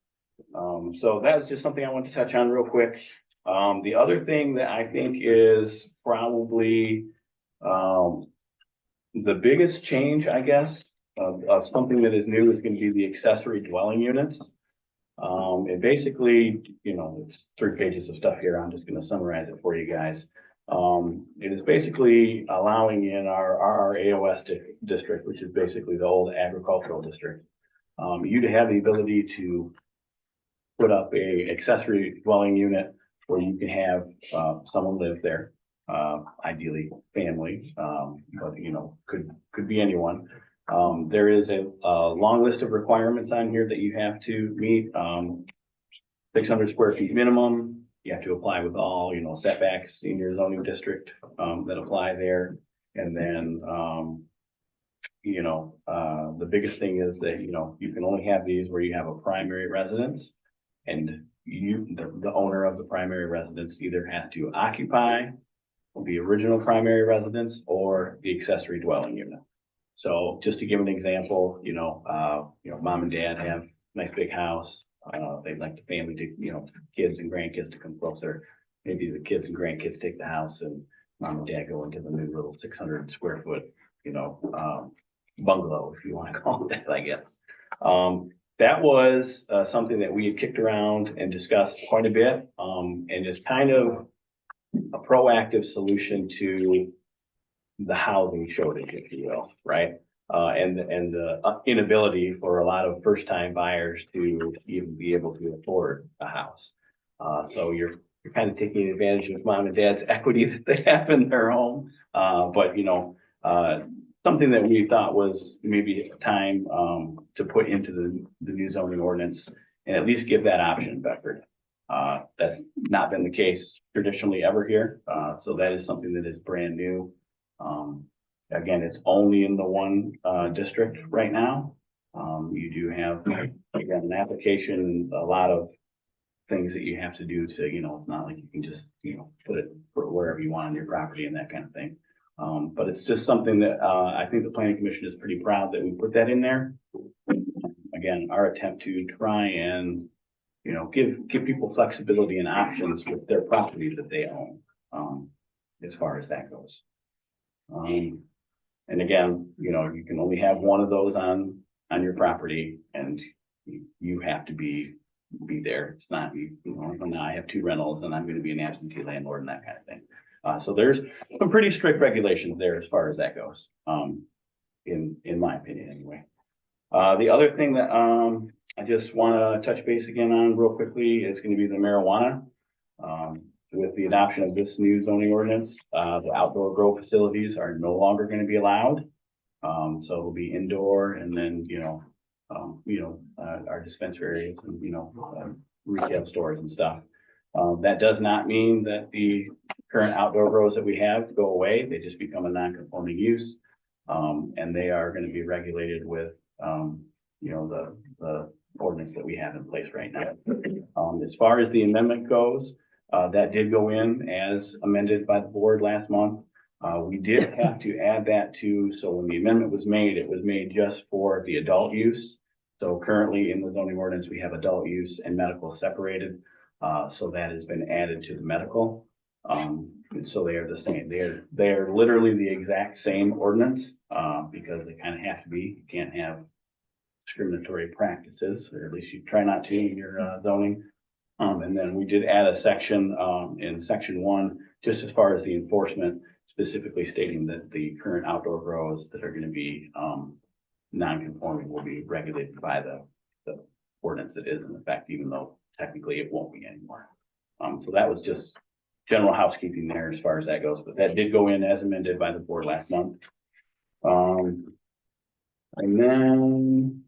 So that was just something I want to touch on real quick. The other thing that I think is probably, the biggest change, I guess, of something that is new is going to be the accessory dwelling units. And basically, it's 3 pages of stuff here. I'm just going to summarize it for you guys. It is basically allowing in our AOS district, which is basically the old agricultural district, you to have the ability to put up a accessory dwelling unit where you can have someone live there, ideally family, but could be anyone. There is a long list of requirements on here that you have to meet. 600 square feet minimum. You have to apply with all, setbacks in your zoning district that apply there. And then, the biggest thing is that, you can only have these where you have a primary residence, and the owner of the primary residence either has to occupy the original primary residence or the accessory dwelling unit. So just to give an example, mom and dad have a nice big house. They'd like the family to, kids and grandkids to come closer. Maybe the kids and grandkids take the house and mom and dad go into the new little 600 square foot, bungalow, if you want to call it that, I guess. That was something that we had kicked around and discussed quite a bit, and is kind of a proactive solution to the housing shortage, if you will, right? And the inability for a lot of first-time buyers to even be able to afford a house. So you're kind of taking advantage of mom and dad's equity that they have in their home. But something that we thought was maybe time to put into the new zoning ordinance and at least give that option in Bedford. That's not been the case traditionally ever here. So that is something that is brand new. Again, it's only in the one district right now. You do have, again, an application, a lot of things that you have to do to, it's not like you can just, put it wherever you want on your property and that kind of thing. But it's just something that I think the planning commission is pretty proud that we put that in there. Again, our attempt to try and, give people flexibility and options with their property that they own, as far as that goes. And again, you can only have one of those on your property, and you have to be there. It's not, now I have 2 rentals and I'm going to be an absentee landlord and that kind of thing. So there's some pretty strict regulations there as far as that goes, in my opinion anyway. The other thing that I just want to touch base again on real quickly is going to be the marijuana. With the adoption of this new zoning ordinance, the outdoor grow facilities are no longer going to be allowed. So it'll be indoor, and then, our dispensaries and, retail stores and stuff. That does not mean that the current outdoor grows that we have go away. They just become a non-conforming use. And they are going to be regulated with, the ordinance that we have in place right now. As far as the amendment goes, that did go in as amended by the board last month. We did have to add that to, so when the amendment was made, it was made just for the adult use. So currently in the zoning ordinance, we have adult use and medical separated. So that has been added to the medical. And so they are the same. They are literally the exact same ordinance, because they kind of have to be. You can't have discriminatory practices, or at least you try not to in your zoning. And then we did add a section in section 1, just as far as the enforcement, specifically stating that the current outdoor grows that are going to be non-conforming will be regulated by the ordinance that is in effect, even though technically it won't be anymore. So that was just general housekeeping there as far as that goes, but that did go in as amended by the board last month. And then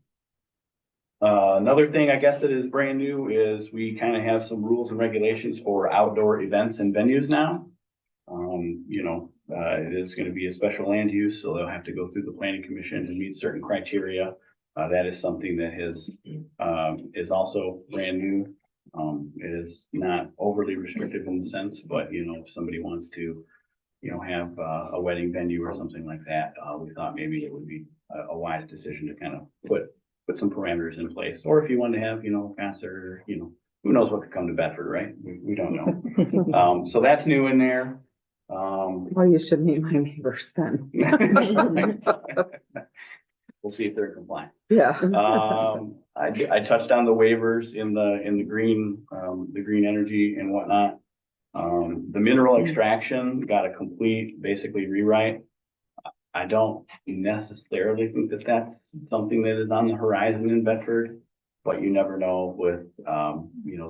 another thing I guess that is brand new is we kind of have some rules and regulations for outdoor events and venues now. It is going to be a special land use, so they'll have to go through the planning commission and meet certain criteria. That is something that is also brand new. It is not overly restrictive in the sense, but if somebody wants to, have a wedding venue or something like that, we thought maybe it would be a wise decision to kind of put some parameters in place. Or if you want to have, a concert, who knows what could come to Bedford, right? We don't know. So that's new in there. Well, you should meet my neighbors then. We'll see if they're compliant. Yeah. I touched on the waivers in the green energy and whatnot. The mineral extraction got a complete, basically rewrite. I don't necessarily think that that's something that is on the horizon in Bedford, but you never know with,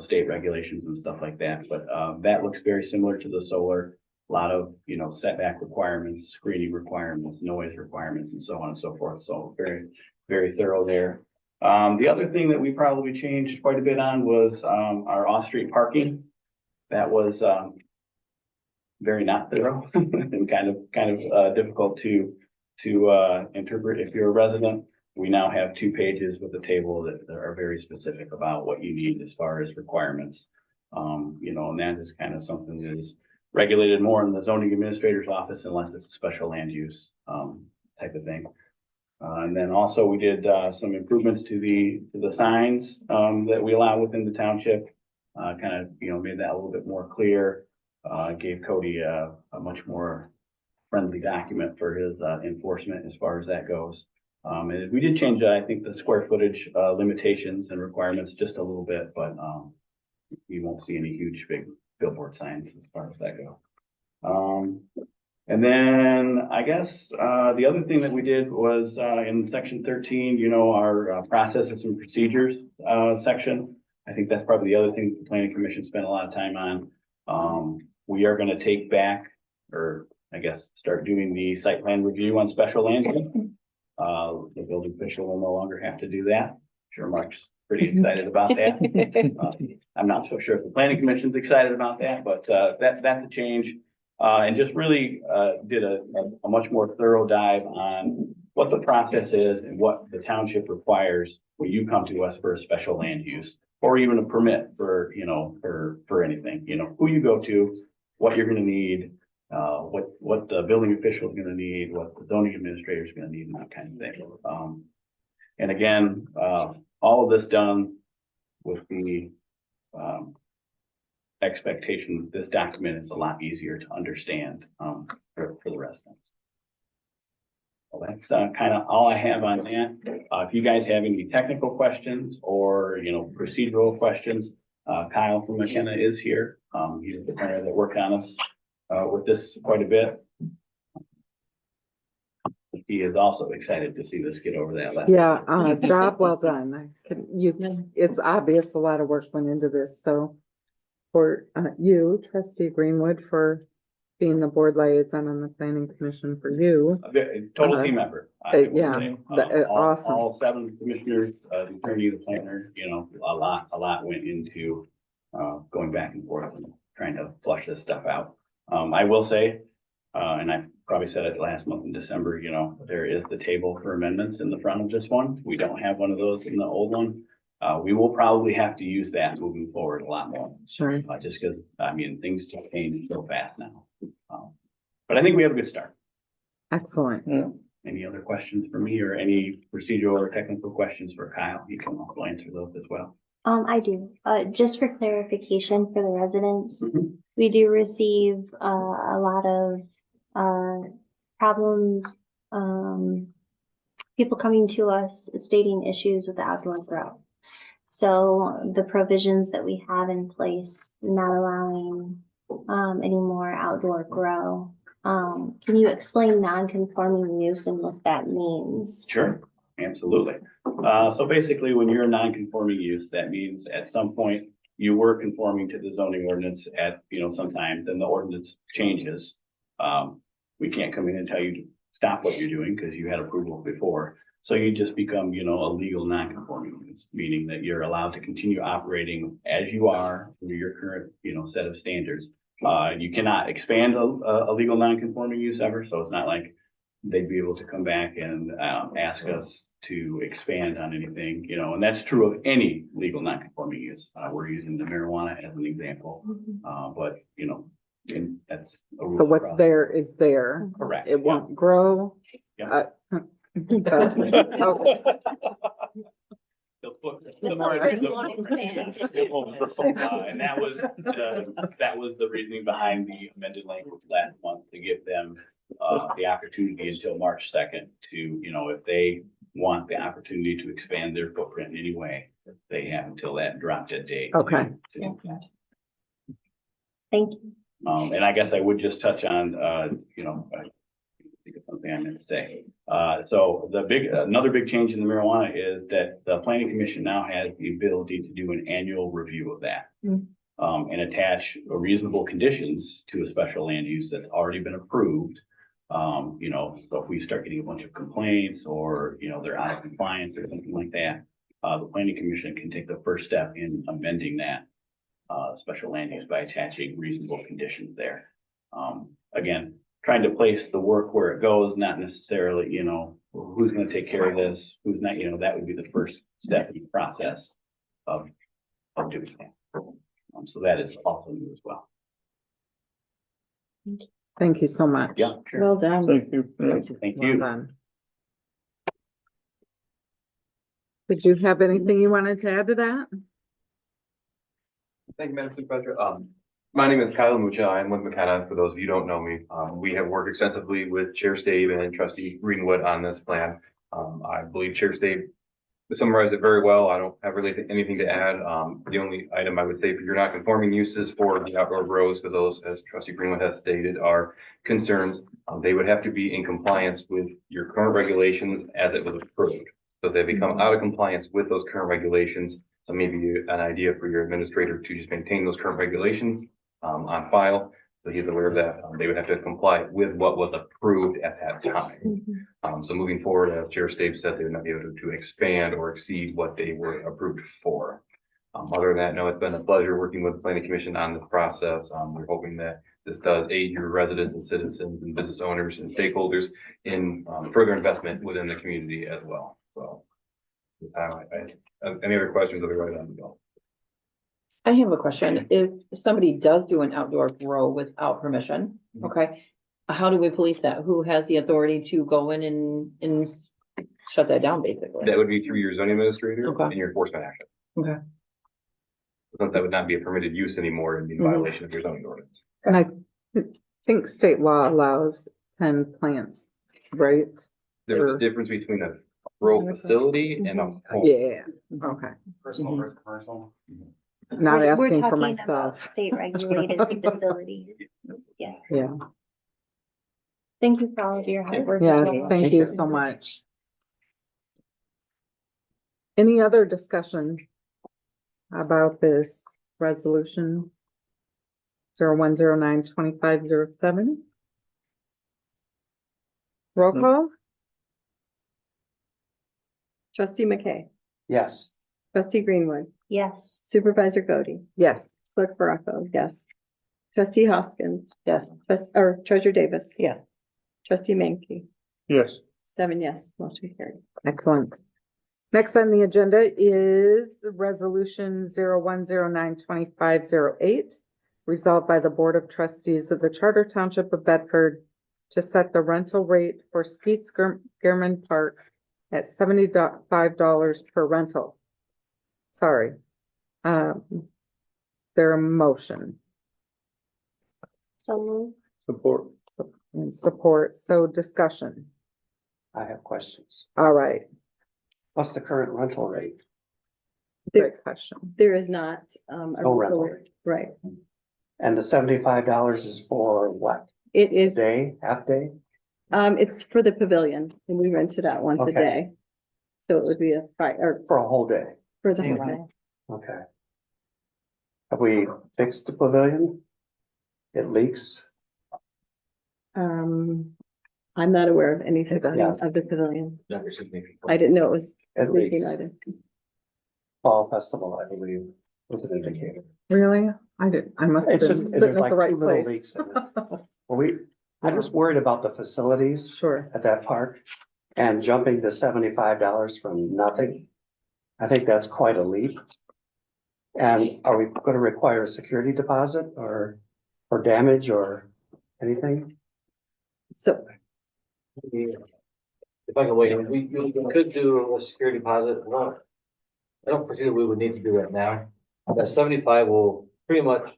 state regulations and stuff like that. But that looks very similar to the solar. A lot of, setback requirements, screening requirements, noise requirements, and so on and so forth. So very, very thorough there. The other thing that we probably changed quite a bit on was our off-street parking. That was very not thorough and kind of difficult to interpret if you're a resident. We now have 2 pages with a table that are very specific about what you need as far as requirements. And that is kind of something that is regulated more in the zoning administrator's office unless it's a special land use type of thing. And then also we did some improvements to the signs that we allow within the township. Made that a little bit more clear. Gave Cody a much more friendly document for his enforcement as far as that goes. And we did change, I think, the square footage limitations and requirements just a little bit, but you won't see any huge big billboard signs as far as that goes. And then I guess the other thing that we did was in section 13, our processes and procedures section. I think that's probably the other thing the planning commission spent a lot of time on. We are going to take back, or I guess start doing the site plan review on special land use. The building official will no longer have to do that. I'm sure Mark's pretty excited about that. I'm not so sure if the planning commission's excited about that, but that's a change. And just really did a much more thorough dive on what the process is and what the township requires when you come to us for a special land use or even a permit for anything. Who you go to, what you're going to need, what the building official is going to need, what the zoning administrator is going to need, and that kind of thing. And again, all of this done with the expectation that this document is a lot easier to understand for the residents. Well, that's kind of all I have on that. If you guys have any technical questions or procedural questions, Kyle from McKenna is here. He's the planner that worked on us with this quite a bit. He is also excited to see this get over that last. Yeah, job well done. It's obvious a lot of work went into this. So for you, Trustee Greenwood, for being the board liaison on the planning commission, for you. Total team member. Awesome. All 7 commissioners, the attorney, the planner, a lot went into going back and forth and trying to flush this stuff out. I will say, and I probably said it last month in December, there is the table for amendments in the front of this one. We don't have one of those in the old one. We will probably have to use that moving forward a lot more. Sure. Just because, things just change so fast now. But I think we have a good start. Excellent. Any other questions for me or any procedural or technical questions for Kyle? He can also answer those as well. I do, just for clarification for the residents, Mhm. we do receive, a lot of, problems, people coming to us stating issues with the outdoor grow. So the provisions that we have in place, not allowing, any more outdoor grow. Can you explain non-conforming use and what that means? Sure, absolutely. So basically, when you're a non-conforming use, that means at some point you were conforming to the zoning ordinance at, sometime, then the ordinance changes. We can't come in and tell you to stop what you're doing because you had approval before. So you just become, a legal non-conforming use, meaning that you're allowed to continue operating as you are under your current, set of standards. You cannot expand a legal non-conforming use ever, so it's not like they'd be able to come back and ask us to expand on anything, and that's true of any legal non-conforming use. We're using the marijuana as an example, but, and that's a rule. So what's there is there. Correct. It won't grow. Yeah. Okay. The more it won't expand. It won't grow. And that was the reasoning behind the amended language last month, to give them the opportunity until March 2nd to, if they want the opportunity to expand their footprint in any way, they have until that drop dead date. Okay. Thank you. And I guess I would just touch on, I think of something I meant to say. So another big change in the marijuana is that the planning commission now has the ability to do an annual review of that. And attach reasonable conditions to a special land use that's already been approved. So if we start getting a bunch of complaints or, they're out of compliance or something like that, the planning commission can take the first step in amending that special land use by attaching reasonable conditions there. Again, trying to place the work where it goes, not necessarily, who's going to take care of this, who's not, that would be the first step in the process of doing that. So that is also new as well. Thank you so much. Yeah, sure. Well done. Thank you. Well done. Did you have anything you wanted to add to that? Thank you, Madam Supervisor. My name is Kyle Mucha. I'm with McKenna, for those of you who don't know me. We have worked extensively with Chair Stave and Trustee Greenwood on this plan. I believe Chair Stave summarized it very well. I don't have really anything to add. The only item I would say for your non-conforming uses for the outdoor grows, for those, as Trustee Greenwood has stated, are concerns. They would have to be in compliance with your current regulations as it was approved. So if they become out of compliance with those current regulations, so maybe an idea for your administrator to just maintain those current regulations on file, so he's aware of that. They would have to comply with what was approved at that time. So moving forward, as Chair Stave said, they would not be able to expand or exceed what they were approved for. Other than that, no, it's been a pleasure working with the Planning Commission on this process. We're hoping that this does aid your residents and citizens and business owners and stakeholders in further investment within the community as well. So this time, any other questions? I'll be right on the go. I have a question. If somebody does do an outdoor grow without permission, okay, how do we police that? Who has the authority to go in and shut that down, basically? That would be through your zoning administrator Okay. and your enforcement action. Okay. Since that would not be a permitted use anymore and be in violation of your zoning ordinance. And I think state law allows 10 plants, right? There's a difference between a grow facility and a home. Yeah, okay. Personal versus commercial. Not We're asking for talking myself. about state regulated facilities. Yeah. Yeah, Thank you for all of your hard work. yeah, today. thank you so much. Any other discussion about this resolution? 0109-2507. Roll call? Trustee McKay, Yes. trustee Greenwood, Yes. supervisor Godey, Yes. clerk Baraco, yes. Trustee Hoskins, Yes. or treasurer Davis. Yes. Trustee Menke, Yes. 7 yes, motion carried. Excellent. Next on the agenda is resolution 0109-2508, resolved by the Board of Trustees of the Charter Township of Bedford to set the rental rate for Skeets German Park at $75 per rental. Sorry. Their motion So Support. and support, so discussion. I have questions. All right, What's the current rental rate? great question. There is not, a No rental rental, right? And the $75 is for what? It is, Day, half day? it's for the pavilion and we rent it out once a Okay. day. So it would be a or For a whole day? for the whole day. Okay. Have we fixed the pavilion? It leaks? I'm not aware of any fixing Yeah. of the pavilion. Never significant. I didn't know it was It leaking leaks. either. Fall festival, I believe, was an indicator. Really? I must have It's been just, sitting there's at like the right two little place. leaks in it. Well, I'm just worried about the facilities Sure. at that park and jumping to $75 from nothing. I think that's quite a leap. And are we going to require a security deposit or damage or anything? So, If I can wait, we could do a security deposit. Well, I don't foresee that we would need to do that now. That 75 will pretty much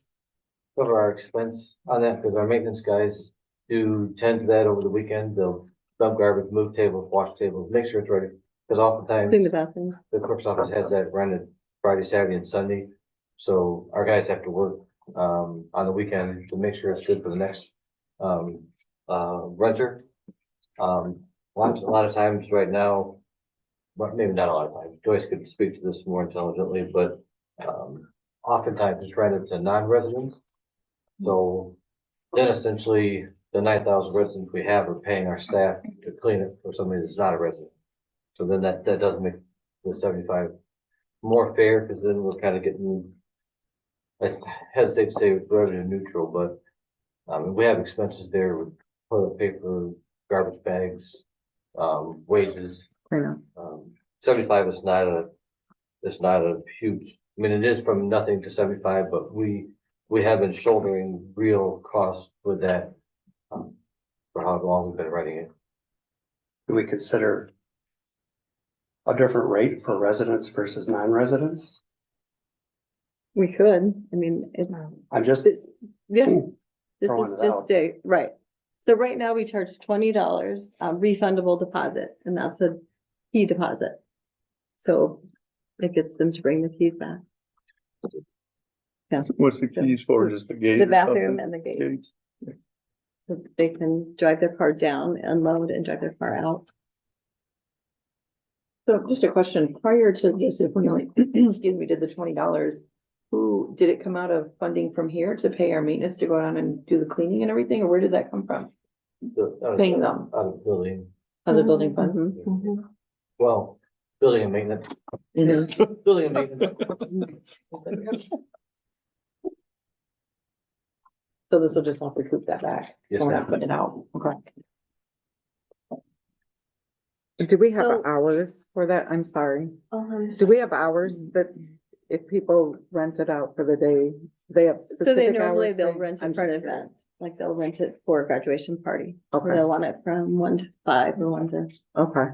cover our expense on that because our maintenance guys do tend to that over the weekend. They'll dump garbage, move tables, wash tables, make sure it's ready. Because oftentimes clean the bathrooms. the clerk's office has that rented Friday, Saturday and Sunday. So our guys have to work on the weekend to make sure it's good for the next renter. A lot of times right now, but maybe not a lot of times, Joyce could speak to this more intelligently, but oftentimes it's rented to non-residents. So then essentially the 9,000 residents we have are paying our staff to clean it for somebody that's not a resident. So then that does make the 75 more fair because then we're kind of getting, I hesitate to say revenue neutral, but we have expenses there with toilet paper, garbage bags, wages. I know. 75 is not a huge, I mean, it is from nothing to 75, but we have been shouldering real costs with that for how long we've been writing it. Do we consider a different rate for residents versus non-residents? We could, I mean, I'm just, yeah, this Throwing is it just out. right. So right now we charge $20, refundable deposit, and that's a key deposit. So it gets them to bring the keys back. Yeah, What's the keys for? Just the gate? the or bathroom something? and the gate. Gates. So they can drive their car down, unload and drive their car out. So just a question, prior to this, if we only, excuse me, did the $20, who, did it come out of funding from here to pay our maintenance to go down and do the cleaning and everything, or where did that come from? Paying them. Out of building, Out of the building fund? Mhm. well, building and maintenance, Mhm. building and maintenance. So this will just help recoup that back. Yes, We're ma'am. not putting it out, okay. Do we have So- hours for that? I'm sorry. Um, Do we have hours that if people rent it out for the day, they have So they specific normally, hours? they'll rent it for an event, like they'll rent it for a graduation party. So Okay. they'll want it from 1 to 5 or 1 to, Okay,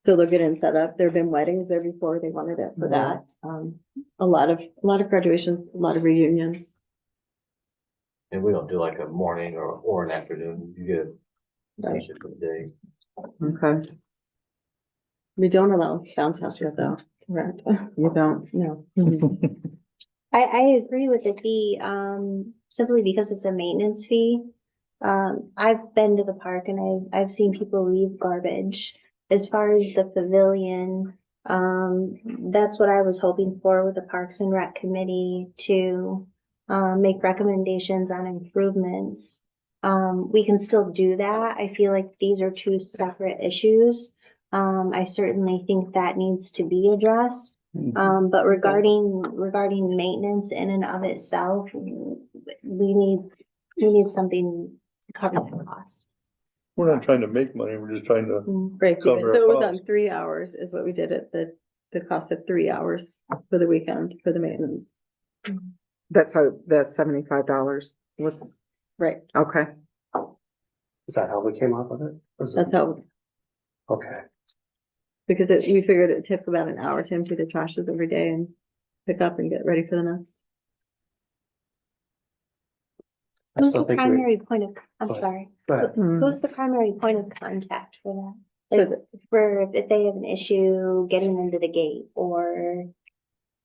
so they'll get in set up. There've been weddings there before, they wanted it for Mhm. that. A lot of graduations, a lot of reunions. And we don't do like a morning or an afternoon, you get essentially for the day. okay. We don't allow bounce houses though, correct? You don't? No. I agree with the fee, simply because it's a maintenance fee. I've been to the park and I've seen people leave garbage. As far as the pavilion, that's what I was hoping for with the Parks and Rec Committee to, make recommendations on improvements. We can still do that. I feel like these are two separate issues. I certainly think that needs to be addressed. But regarding maintenance in and of itself, we need something to cover the cost. We're not trying to make money, we're just trying to, Break even. Cover So it our was on costs. 3 hours is what we did at the cost of 3 hours for the weekend for the maintenance. That's how the $75 was, Right. okay. Is that how we came up with it? Was it- That's how, Okay, because we figured it'd take about an hour to empty the trashes every day and pick up and get ready for the next. I Who's still the think we, primary point of, I'm Go ahead. sorry, go ahead. who's the primary point of contact for that? Like, for if they have an issue getting into the gate, or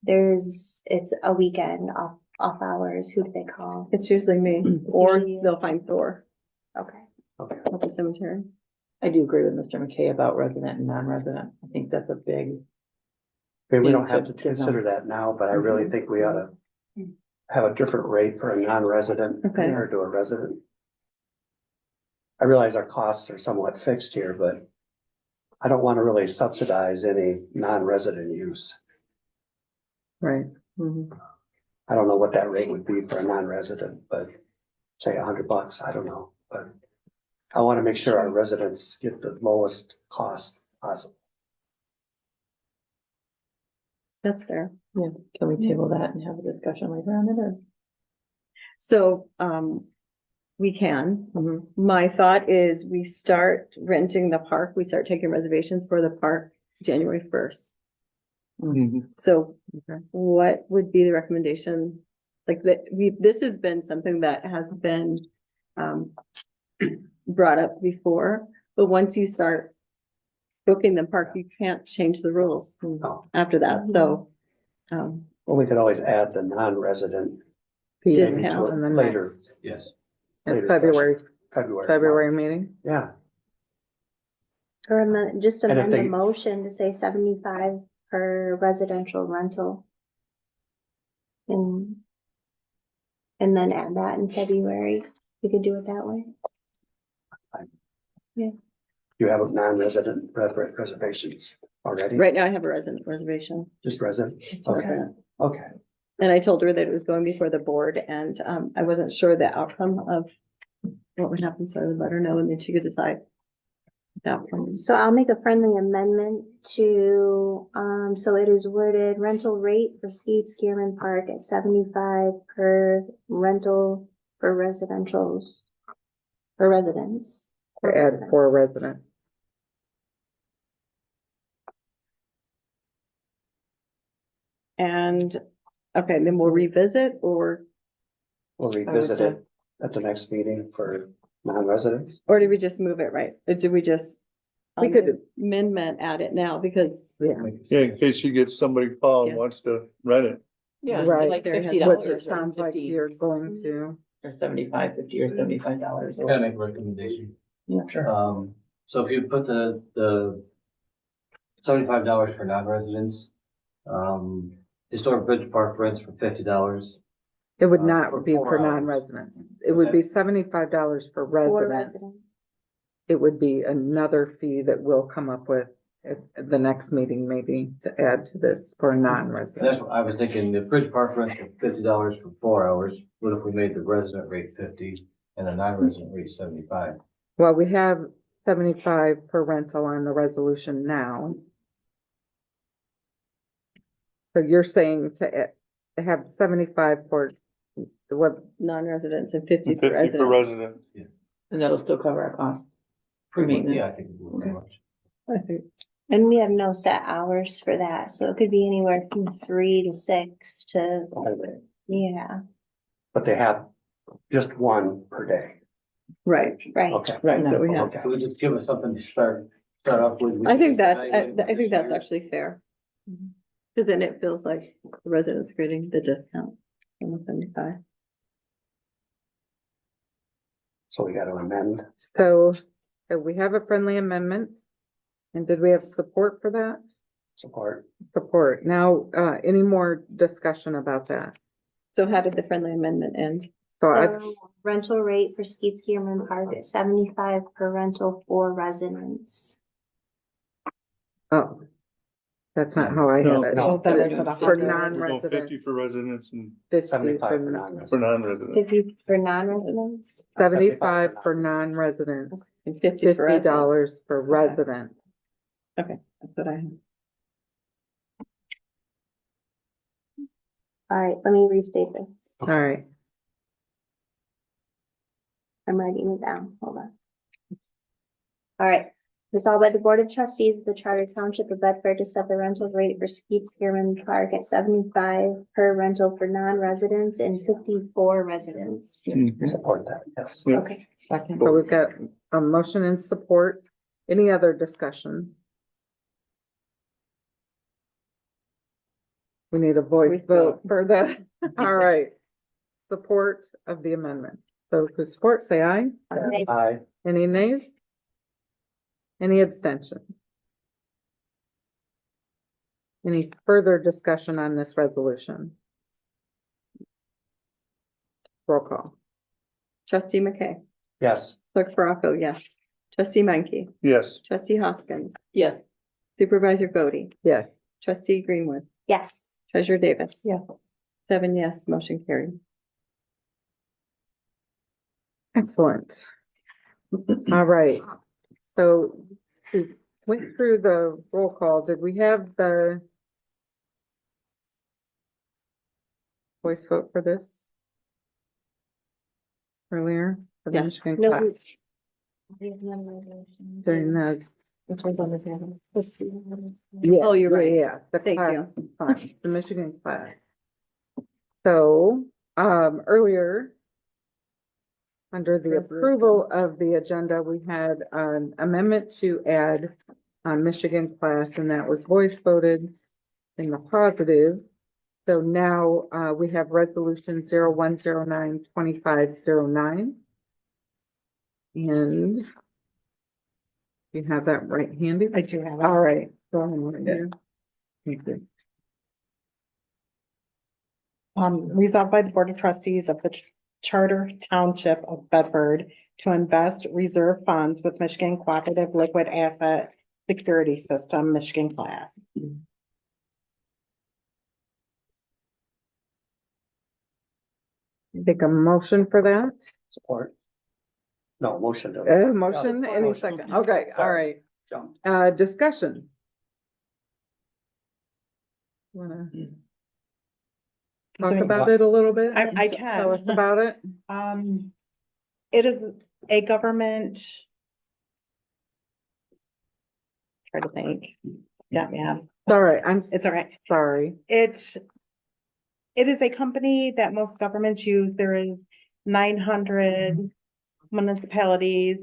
it's a weekend off hours, who do they call? It's usually me, or usually you. they'll find Thor Okay. Okay, at the cemetery. I do agree with Mr. McKay about resident and non-resident. I think that's a big, I mean, we Thing don't have to to give them. consider that now, but I really Mhm. think we ought to have a different rate for a non-resident Okay. compared to a resident. I realize our costs are somewhat fixed here, but I don't want to really subsidize any non-resident use. right. Mhm. I don't know what that rate would be for a non-resident, but say $100, I don't know, but I want to make sure our residents get the lowest cost possible. That's fair. Yeah, can we table that and have a discussion later on it or? So, we can. My thought is we start renting the park, we start taking reservations for the park January 1st. So what would be the recommendation? Like this has been something that has been, brought up before, but once you start booking the park, you can't change the rules No. after that. So, Well, we could always add the non-resident Fees maybe to Discount a on the later, next- Yes. later February, session, February meeting. Yeah, Or just And if amend the they- motion to say 75 per residential rental. And then add that in February. We could do it that way. you have non-resident reservations already, right now I have a resident reservation. just resident, Just Okay. resident. okay. And I told her that it was going before the board and, I wasn't sure the outcome of what would happen, so I would let her know and then she could decide. the outcome. So I'll make a friendly amendment to, so it is worded rental rate for Steve Skierman Park at 75 per rental for residentials. For residents. Add for resident. And, okay, then we'll revisit or We'll revisit it at the next meeting for non-residents. did we just move it right? Or did we just? We could- Amendment add it now because Yeah. Yeah, in case you get somebody call Yeah. and wants to rent it. Yeah, Right. like There has- $50. Which or it Sounds like 50 you're going to. Or 75, 50 or $75. Can I make a recommendation? Yeah, sure. So if you put the $75 for non-residents, historic bridge park rents for $50. It would for not be 4 for hours. non-residents. It would be $75 for For residents. residents. It would be another fee that we'll come up with at the next meeting, maybe to add to this for That's non-residents. what I was thinking, the bridge park rents for $50 for 4 hours. What if we made the resident rate 50 and the non-resident rate 75? Well, we have 75 per rental on the resolution now. So you're saying to have 75 for what, non-residents and 50 for residents. resident. And that'll still cover our cost for maintenance. Yeah, I think it would pretty much. I think. And we have no set hours for that, so it could be anywhere from 3 to 6 to, yeah, But they have just one per day. Right, right. Okay. right, that's what we have. Okay. It would just give us something to start off with. I think that's actually fair. Cause then it feels like the residents getting the discount from the 75. So we got to amend. so we have a friendly amendment. And did we have support for that? Support. Support. Now, any more discussion about that? So how did the friendly amendment end? So I, So rental rate for Skeet Skierman Park at 75 per rental for residents. oh, that's not how I have it. No, For non-residents, For residents and 50 75 for for non- non-residents. for non-residents. 50 for non-residents. 75 for non-residents, And 50 for residents. $50 for residents. Okay, that's what I have. All right, let me restate this. All right, I'm writing it down. Hold on. All right. Resolved by the Board of Trustees of the Charter Township of Bedford to set the rental rate for Skeet Spearman Park at 75 per rental for non-residents and 54 residents. Support that, yes. Okay. So we've got a motion and support. Any other discussion? We need a voice vote for the, all right. Support of the amendment. Those who support, say aye. Aye. Any nays? Any abstentions? Any further discussion on this resolution? Roll call. Trustee McKay, Yes. Clerk Baraco, yes. Trustee Menke, Yes. Trustee Hoskins, Yes. Supervisor Bodie, Yes. Trustee Greenwood, Yes. Treasurer Davis. Yes. 7 yes, motion carried. Excellent. All right. So we went through the roll call. Did we have the voice vote for this earlier? For the Yes. Michigan No. class? During the, yeah, Oh, you're right. yeah, the Thank class fund, the Michigan class. So, earlier, under the approval of the agenda, we had an amendment to add Michigan class, and that was voice voted in the positive. So now, we have resolution 0109-2509. And you have that right handy? I do have it. All right. Go ahead right here. Thank you. Resolved by the Board of Trustees of the Charter Township of Bedford to invest reserve funds with Michigan Cooperative Liquid Asset Security System, Michigan class. Take a motion for that? Support. No, motion. Motion, any second. Okay, all right. Discussion. Wanna talk about it a little bit? I Tell us can. about it. It is a government. Try to think. Yeah. All right, It's all right. sorry. It is a company that most governments use. There is 900 municipalities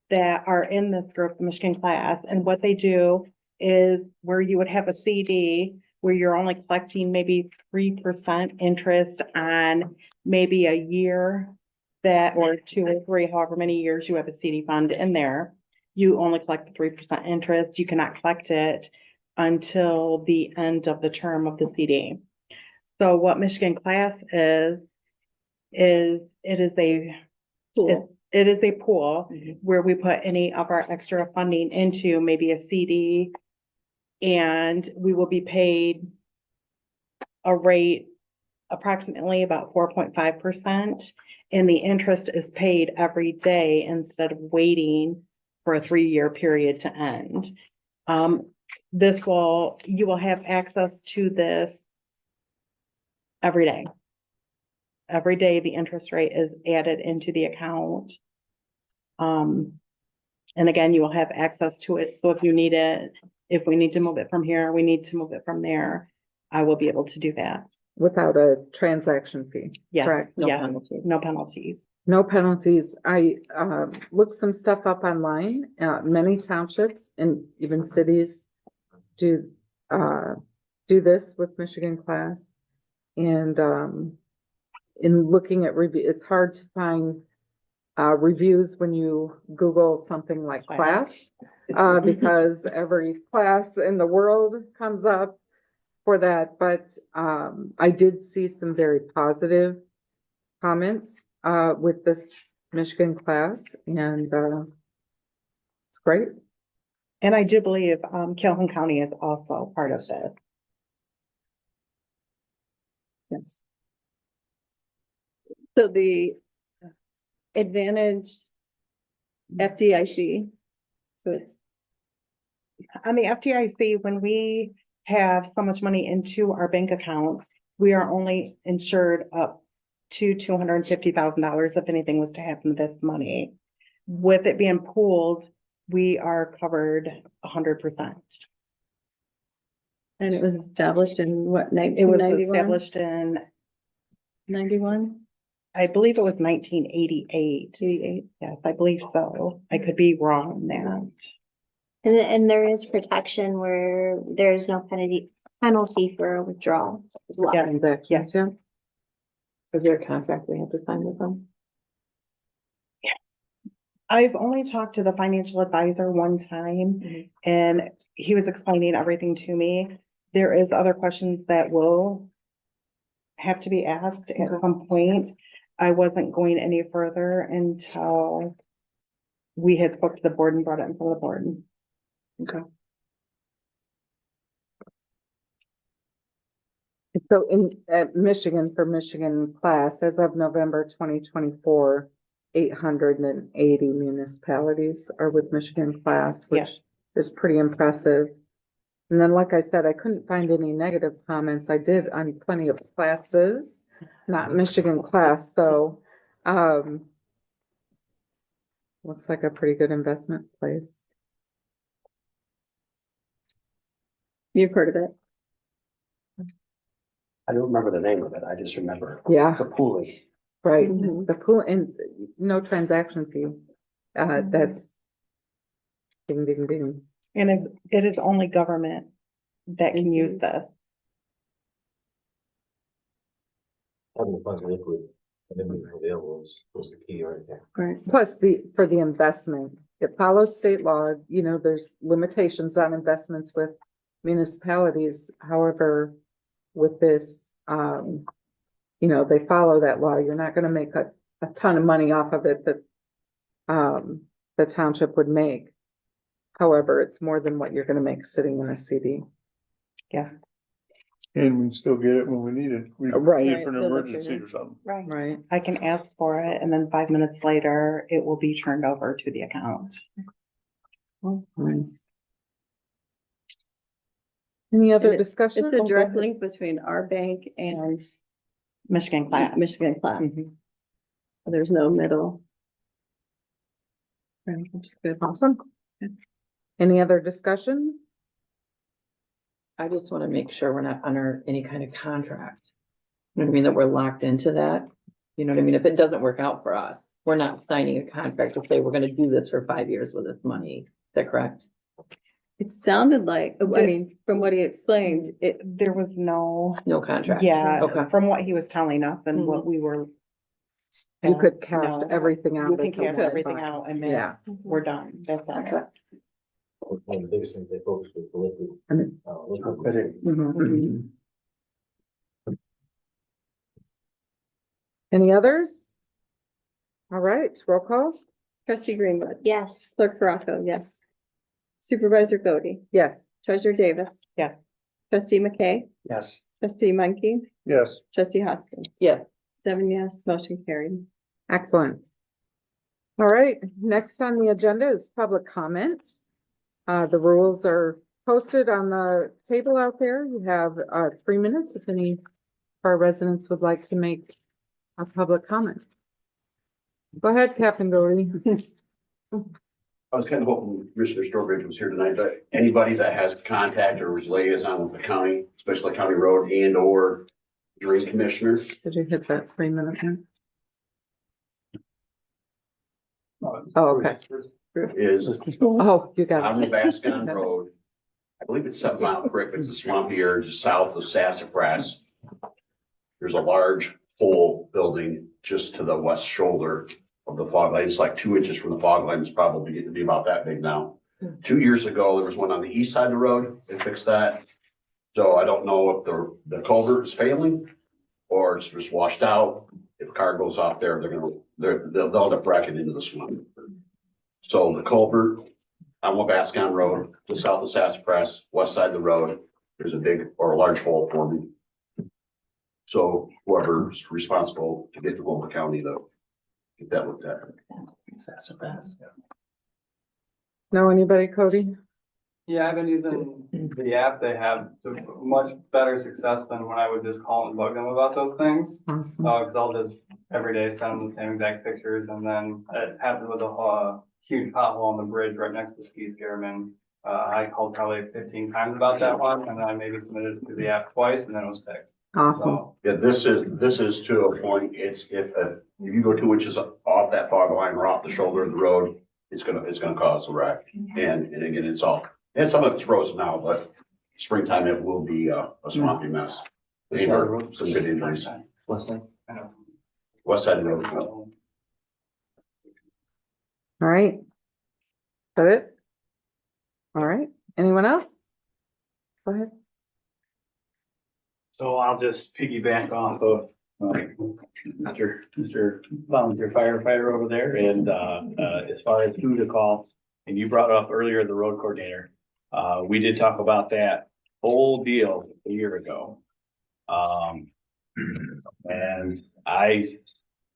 that are in this group, the Michigan class. And what they do is where you would have a CD where you're only collecting maybe 3% interest on maybe a year that, or 2 or 3, however many years you have a CD fund in there. You only collect the 3% interest. You cannot collect it until the end of the term of the CD. So what Michigan class is it is a Cool. it is a pool where we put any of our extra funding into maybe a CD, and we will be paid a rate approximately about 4.5%, and the interest is paid every day instead of waiting for a 3-year period to end. You will have access to this every day. Every day, the interest rate is added into the account. And again, you will have access to it. So if you need it, if we need to move it from here, we need to move it from there, I will be able to do that. Without a transaction fee. Yes, Correct. No yeah, penalty. no penalties. No penalties. I looked some stuff up online. Many townships and even cities do this with Michigan class. And in looking at review, it's hard to find reviews when you Google something like class, because every class in the world comes up for that. But I did see some very positive comments with this Michigan class, and it's great. And I do believe Calhoun County is also part of this. Yes. So the advantage FDIC, so it's On the FDIC, when we have so much money into our bank accounts, we are only insured up to $250,000 if anything was to happen to this money. With it being pooled, we are covered 100%. And it was established in what, It nineteen was ninety-one? established in, 91? I believe it was 1988. 88? Yes, I believe so. I could be wrong on that. And there is protection where there's no penalty for a withdrawal as well. Yeah. Transactions, yeah. Is there a contract we have to sign with them? I've only talked to the financial advisor one time and he was explaining everything to me. There is other questions that will have to be asked at some point. I wasn't going any further until we had spoke to the board and brought it in front of the board. So at Michigan, for Michigan class, as of November 2024, 880 municipalities are with Michigan class, which is pretty impressive. And then, like I said, I couldn't find any negative comments. I did on plenty of classes, not Michigan class, though. Looks like a pretty good investment place. You've heard of it? I don't remember the name of it. I just remember Yeah, the pooling. right. Mhm. The pool and no transaction fee. That's ding, ding, ding. And it is only government that can use this. Having the funds liquid and then being available was the key right there. Right. Plus for the investment, it follows state law. You know, there's limitations on investments with municipalities. However, with this, you know, they follow that law. You're not gonna make a ton of money off of it that the township would make. However, it's more than what you're gonna make sitting in a CD. Yes. And we still get it when we need it. We Right. need it for an Right, they'll emergency look or something. Right. Right. I can ask for it and then 5 minutes later, it will be turned over to the account. Oh, nice. Any other And discussion? It's a Oh, go direct ahead. link between our bank and Michigan class. Michigan class. There's no middle. Okay, that's good. Awesome. Any other discussion? I just want to make sure we're not under any kind of contract. You know what I mean? That we're locked into that. You know what I mean? If it doesn't work out for us, we're not signing a contract to say we're gonna do this for 5 years with this money. Is that correct? It sounded like, I mean, from what he explained, There was no, No contract? yeah, Okay. from what he was telling us and what we were. You could cash No. everything out. You can until cash that's everything fine. out and Yeah. then we're done. That's all. One of the biggest things they focused was the liquid. I mean, Liquid. Mhm. Any others? All right, roll call. Trustee Greenwood, Yes. Clerk Baraco, yes. Supervisor Cody, Yes. Treasurer Davis. Yes. Trustee McKay, Yes. Trustee Menke, Yes. Trustee Hoskins. Yes. 7 yes, motion carried. Excellent. All right, next on the agenda is public comment. The rules are posted on the table out there. You have 3 minutes if any of our residents would like to make a public comment. Go ahead, Captain Doherty. I was kind of hoping Commissioner Strobridge was here tonight, but anybody that has contact or is liaison with the county, especially county road and or drain commissioner, Did you hit that 3 minute mark? Oh, okay. is Oh, you got on it. Bascon Road. I believe it's 7 Mile Creek, it's a swampy area just south of Sassafras. There's a large pole building just to the west shoulder of the fog line. It's like 2 inches from the fog line. It's probably getting to be about that big now. 2 years ago, there was one on the east side of the road. They fixed that. So I don't know if the culvert is failing or it's just washed out. If a car goes off there, they'll end up wrecking into the swamp. So the culvert on Wabascon Road, to south of Sassafras, west side of the road, there's a big or a large hole forming. So whoever's responsible to get to Oklahoma County, though, get that looked at. Sassafras. Know anybody, Cody? Yeah, I've been using the app. They have much better success than when I would just call and bug them about those things. Awesome. Cause I'll just every day send them the same exact pictures, and then it happened with the huge pothole on the bridge right next to Ski Scareman. I called probably 15 times about that one, and then I maybe submitted it to the app twice, and then it was fixed. Awesome. So, Yeah, this is to a point, it's, if you go 2 inches off that fog line or off the shoulder of the road, it's gonna cause a wreck. And again, and some of it's frozen now, but springtime, it will be a swampy mess. They've heard some good injuries. What's that? kind of. West side of the road. All right. Is that it? All right. Anyone else? Go ahead. So I'll just piggyback off of Mr. Volunteer Firefighter over there, and as far as who to call, and you brought up earlier the road coordinator. We did talk about that whole deal a year ago. And I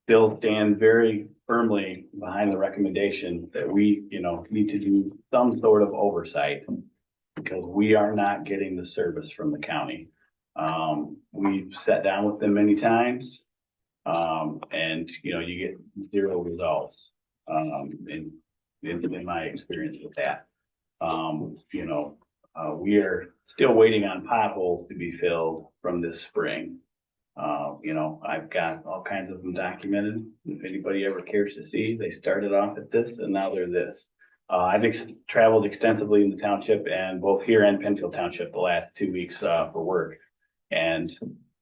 still stand very firmly behind the recommendation that we, need to do some sort of oversight, because we are not getting the service from the county. We've sat down with them many times, and you get zero results, in my experience with that. We are still waiting on potholes to be filled from this spring. I've got all kinds of them documented. If anybody ever cares to see, they started off at this and now they're this. I've traveled extensively in the township, and both here and Penfield Township the last 2 weeks for work. And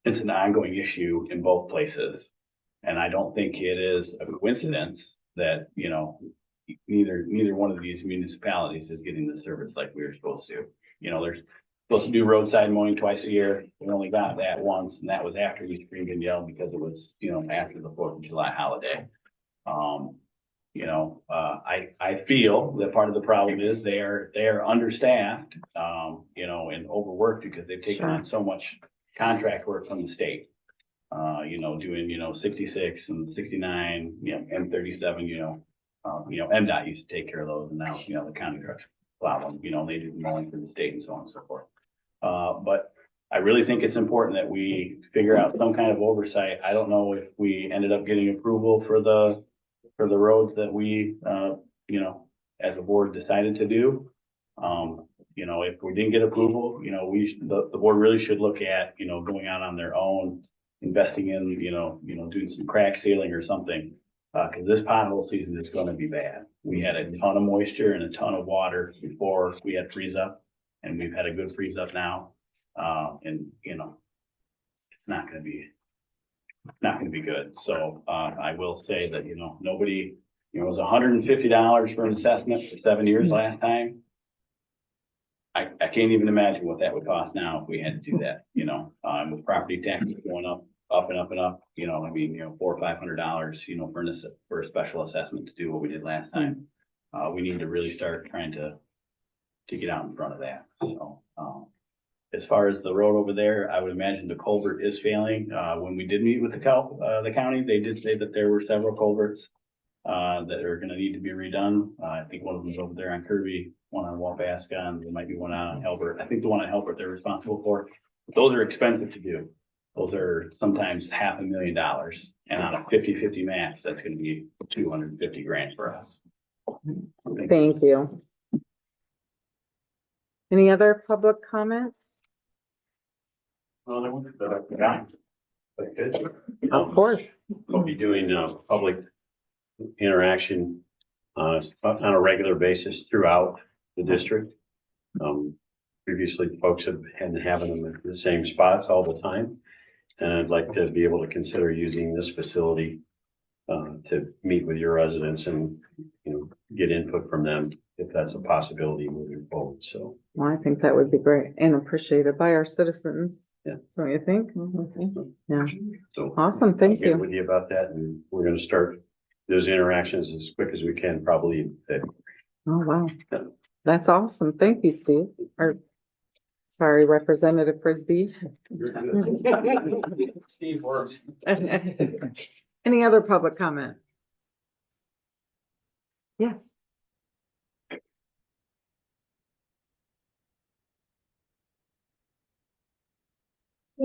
it's an ongoing issue in both places. And I don't think it is a coincidence that, neither one of these municipalities is getting the service like we were supposed to. There's supposed to do roadside mowing twice a year. We only got that once, and that was after we screamed and yelled because it was, after the 4th of July holiday. I feel that part of the problem is they are understaffed, and overworked because they've taken on so much contract work from the state. Doing, 66 and 69, M37, MDOT used to take care of those, and now, the county trucks plow them, they do the mowing for the state and so on and so forth. But I really think it's important that we figure out some kind of oversight. I don't know if we ended up getting approval for the roads that we, as a board decided to do. If we didn't get approval, the board really should look at, going out on their own, investing in, doing some crack sealing or something. Cause this pothole season is gonna be bad. We had a ton of moisture and a ton of water before we had freeze up, and we've had a good freeze up now. It's not gonna be good. So, I will say that, nobody, it was $150 for an assessment for 7 years last time. I can't even imagine what that would cost now if we had to do that, with property taxes going up and up and up, $400 or $500, for a special assessment to do what we did last time. We need to really start trying to get out in front of that. So, as far as the road over there, I would imagine the culvert is failing. When we did meet with the county, they did say that there were several culverts, that are gonna need to be redone. I think one of them is over there on Kirby, one on Wapaska, and there might be one on Halbert. I think the one on Halbert they're responsible for. But those are expensive to do. Those are sometimes $500,000, and on a 50-50 match, that's gonna be $250,000 for us. Thank you. Any other public comments? Well, there was that I forgot. But good. Of course. We'll be doing public interaction on a regular basis throughout the district. Previously, folks have been having them at the same spots all the time. And I'd like to be able to consider using this facility to meet with your residents and, get input from them if that's a possibility moving forward. So. Well, I think that would be great and appreciated by our citizens. Yeah. Don't you think? Yeah. So Awesome. Thank I'll get you. with you about that, and we're going to start those interactions as quick as we can, probably in February. Oh, wow. That's awesome. Thank you, Steve. Or, sorry, Representative Frisbee. Steve works. Any other public comment? Yes.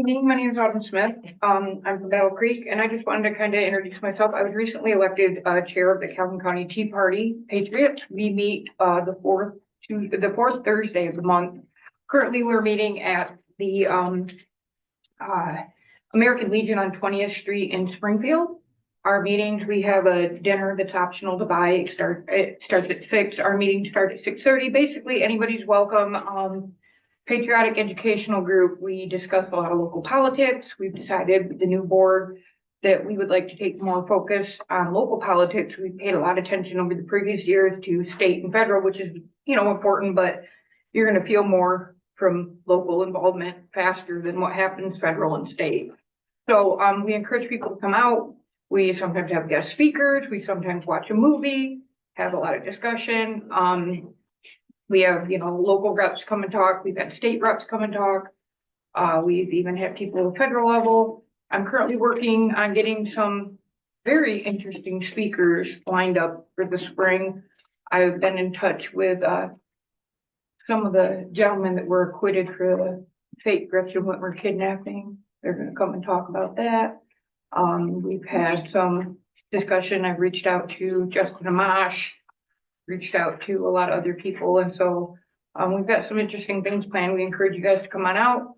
evening. My name is Autumn Smith. I'm from Battle Creek, and I just wanted to kind of introduce myself. I was recently elected chair of the Calhoun County Tea Party Patriots. We meet the fourth Thursday of the month. Currently, we're meeting at the American Legion on 20th Street in Springfield. Our meetings, we have a dinner that's optional to buy. It starts at 6. Our meetings start at 6:30. Basically, anybody's welcome. Patriotic educational group, we discuss a lot of local politics. We've decided with the new board that we would like to take more focus on local politics. We've paid a lot of attention over the previous years to state and federal, which is, important, but you're going to feel more from local involvement faster than what happens federal and state. So we encourage people to come out. We sometimes have guest speakers. We sometimes watch a movie, have a lot of discussion. We have, local reps come and talk. We've had state reps come and talk. We've even had people at federal level. I'm currently working on getting some very interesting speakers lined up for the spring. I've been in touch with some of the gentlemen that were acquitted for the fake Gretchen Whitmer kidnapping. They're going to come and talk about that. We've had some discussion. I've reached out to Justin Amash, reached out to a lot of other people. And so we've got some interesting things planned. We encourage you guys to come on out,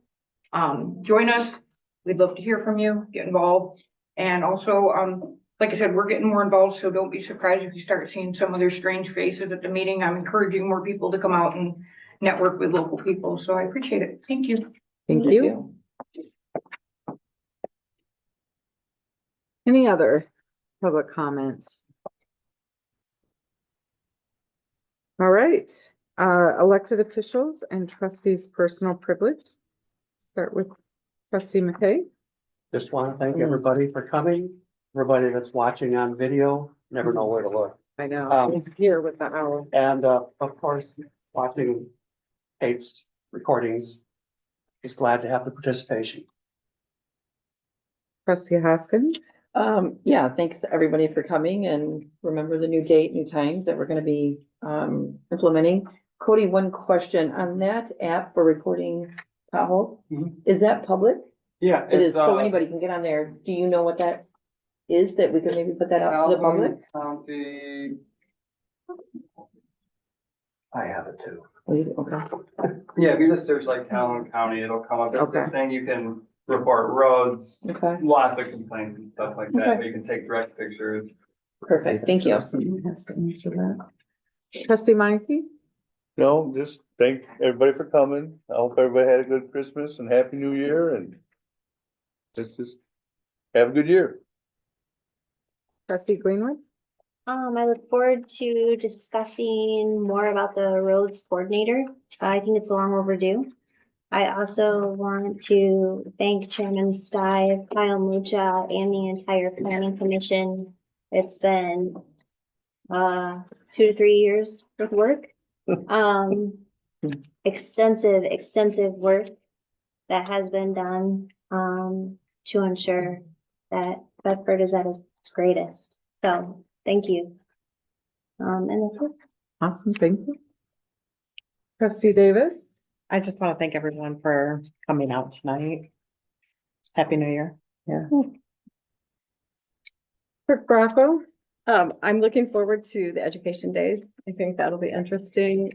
join us. We'd love to hear from you, get involved. And also, like I said, we're getting more involved, so don't be surprised if you start seeing some of their strange faces at the meeting. I'm encouraging more people to come out and network with local people. So I appreciate it. Thank you. Thank you. Any other public comments? All right, elected officials and trustees' personal privilege. Start with trustee McKay. Just want to thank everybody for coming, everybody that's watching on video, never know where to look. I know, he's here with the owl. And of course, watching tapes, recordings, just glad to have the participation. Trustee Hoskins. Yeah, thanks to everybody for coming, and remember the new date, new times that we're gonna be implementing. Cody, one question on that app for reporting potholes. Is that public? Yeah. It is, so anybody can get on there. Do you know what that is, that we could maybe put that out to the public? County. I have it too. Okay. Yeah, if you just search like Calhoun County, it'll come up. It's Okay. the thing you can report roads, Okay, lots of complaints and stuff like that. Okay. But you can take direct pictures. perfect, thank you. Someone has to answer that. Trustee Meinke. No, just thank everybody for coming. I hope everybody had a good Christmas and Happy New Year, and let's just have a good year. Trustee Greenwood. I look forward to discussing more about the roads coordinator. I think it's long overdue. I also want to thank Chairman Sty, Kyle Mucha, and the entire planning commission. It's been 2 to 3 years of work. Extensive work that has been done to ensure that Bedford is at its greatest. So thank you. And that's it. Awesome, thank you. Trustee Davis. I just want to thank everyone for coming out tonight. Happy New Year. Yeah. Clerk Bracco. I'm looking forward to the education days. I think that'll be interesting.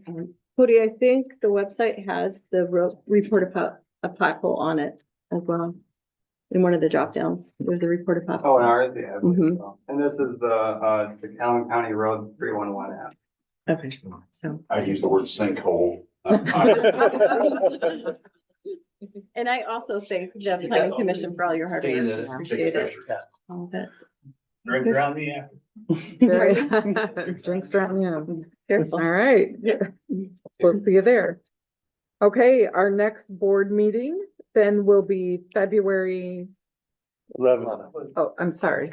Cody, I think the website has the report about a pothole on it as well. In one of the drop downs, there's a report about. Oh, and ours, yeah. I believe Mhm. so. And this is the Calhoun County Road 311 app. Okay, so. I use the word sinkhole. And I also thank the planning commission for all your hard work. Appreciate it. All of it. Drink around the app. Drinks around the Careful. All right. We'll see you there. Okay, our next board meeting then will be February. 11. Oh, I'm sorry.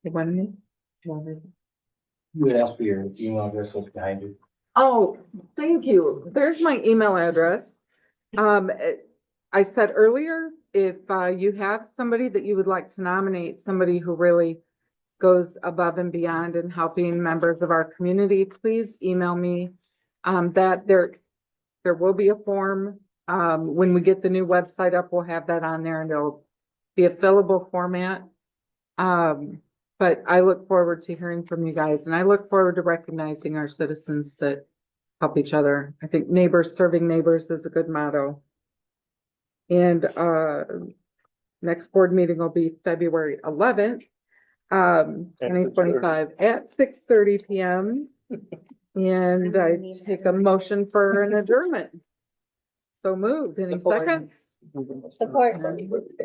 You want me? You would ask for your email address what's behind you. Oh, thank you. There's my email address. I said earlier, if you have somebody that you would like to nominate, somebody who really goes above and beyond in helping members of our community, please email me. That there will be a form When we get the new website up, we'll have that on there and it'll be a fillable format. But I look forward to hearing from you guys and I look forward to recognizing our citizens that help each other. I think neighbors serving neighbors is a good motto. And, next board meeting will be February 11th, 2025 at 6:30 p.m. And I take a motion for an adjournment. So moved. Any Support. seconds? Support.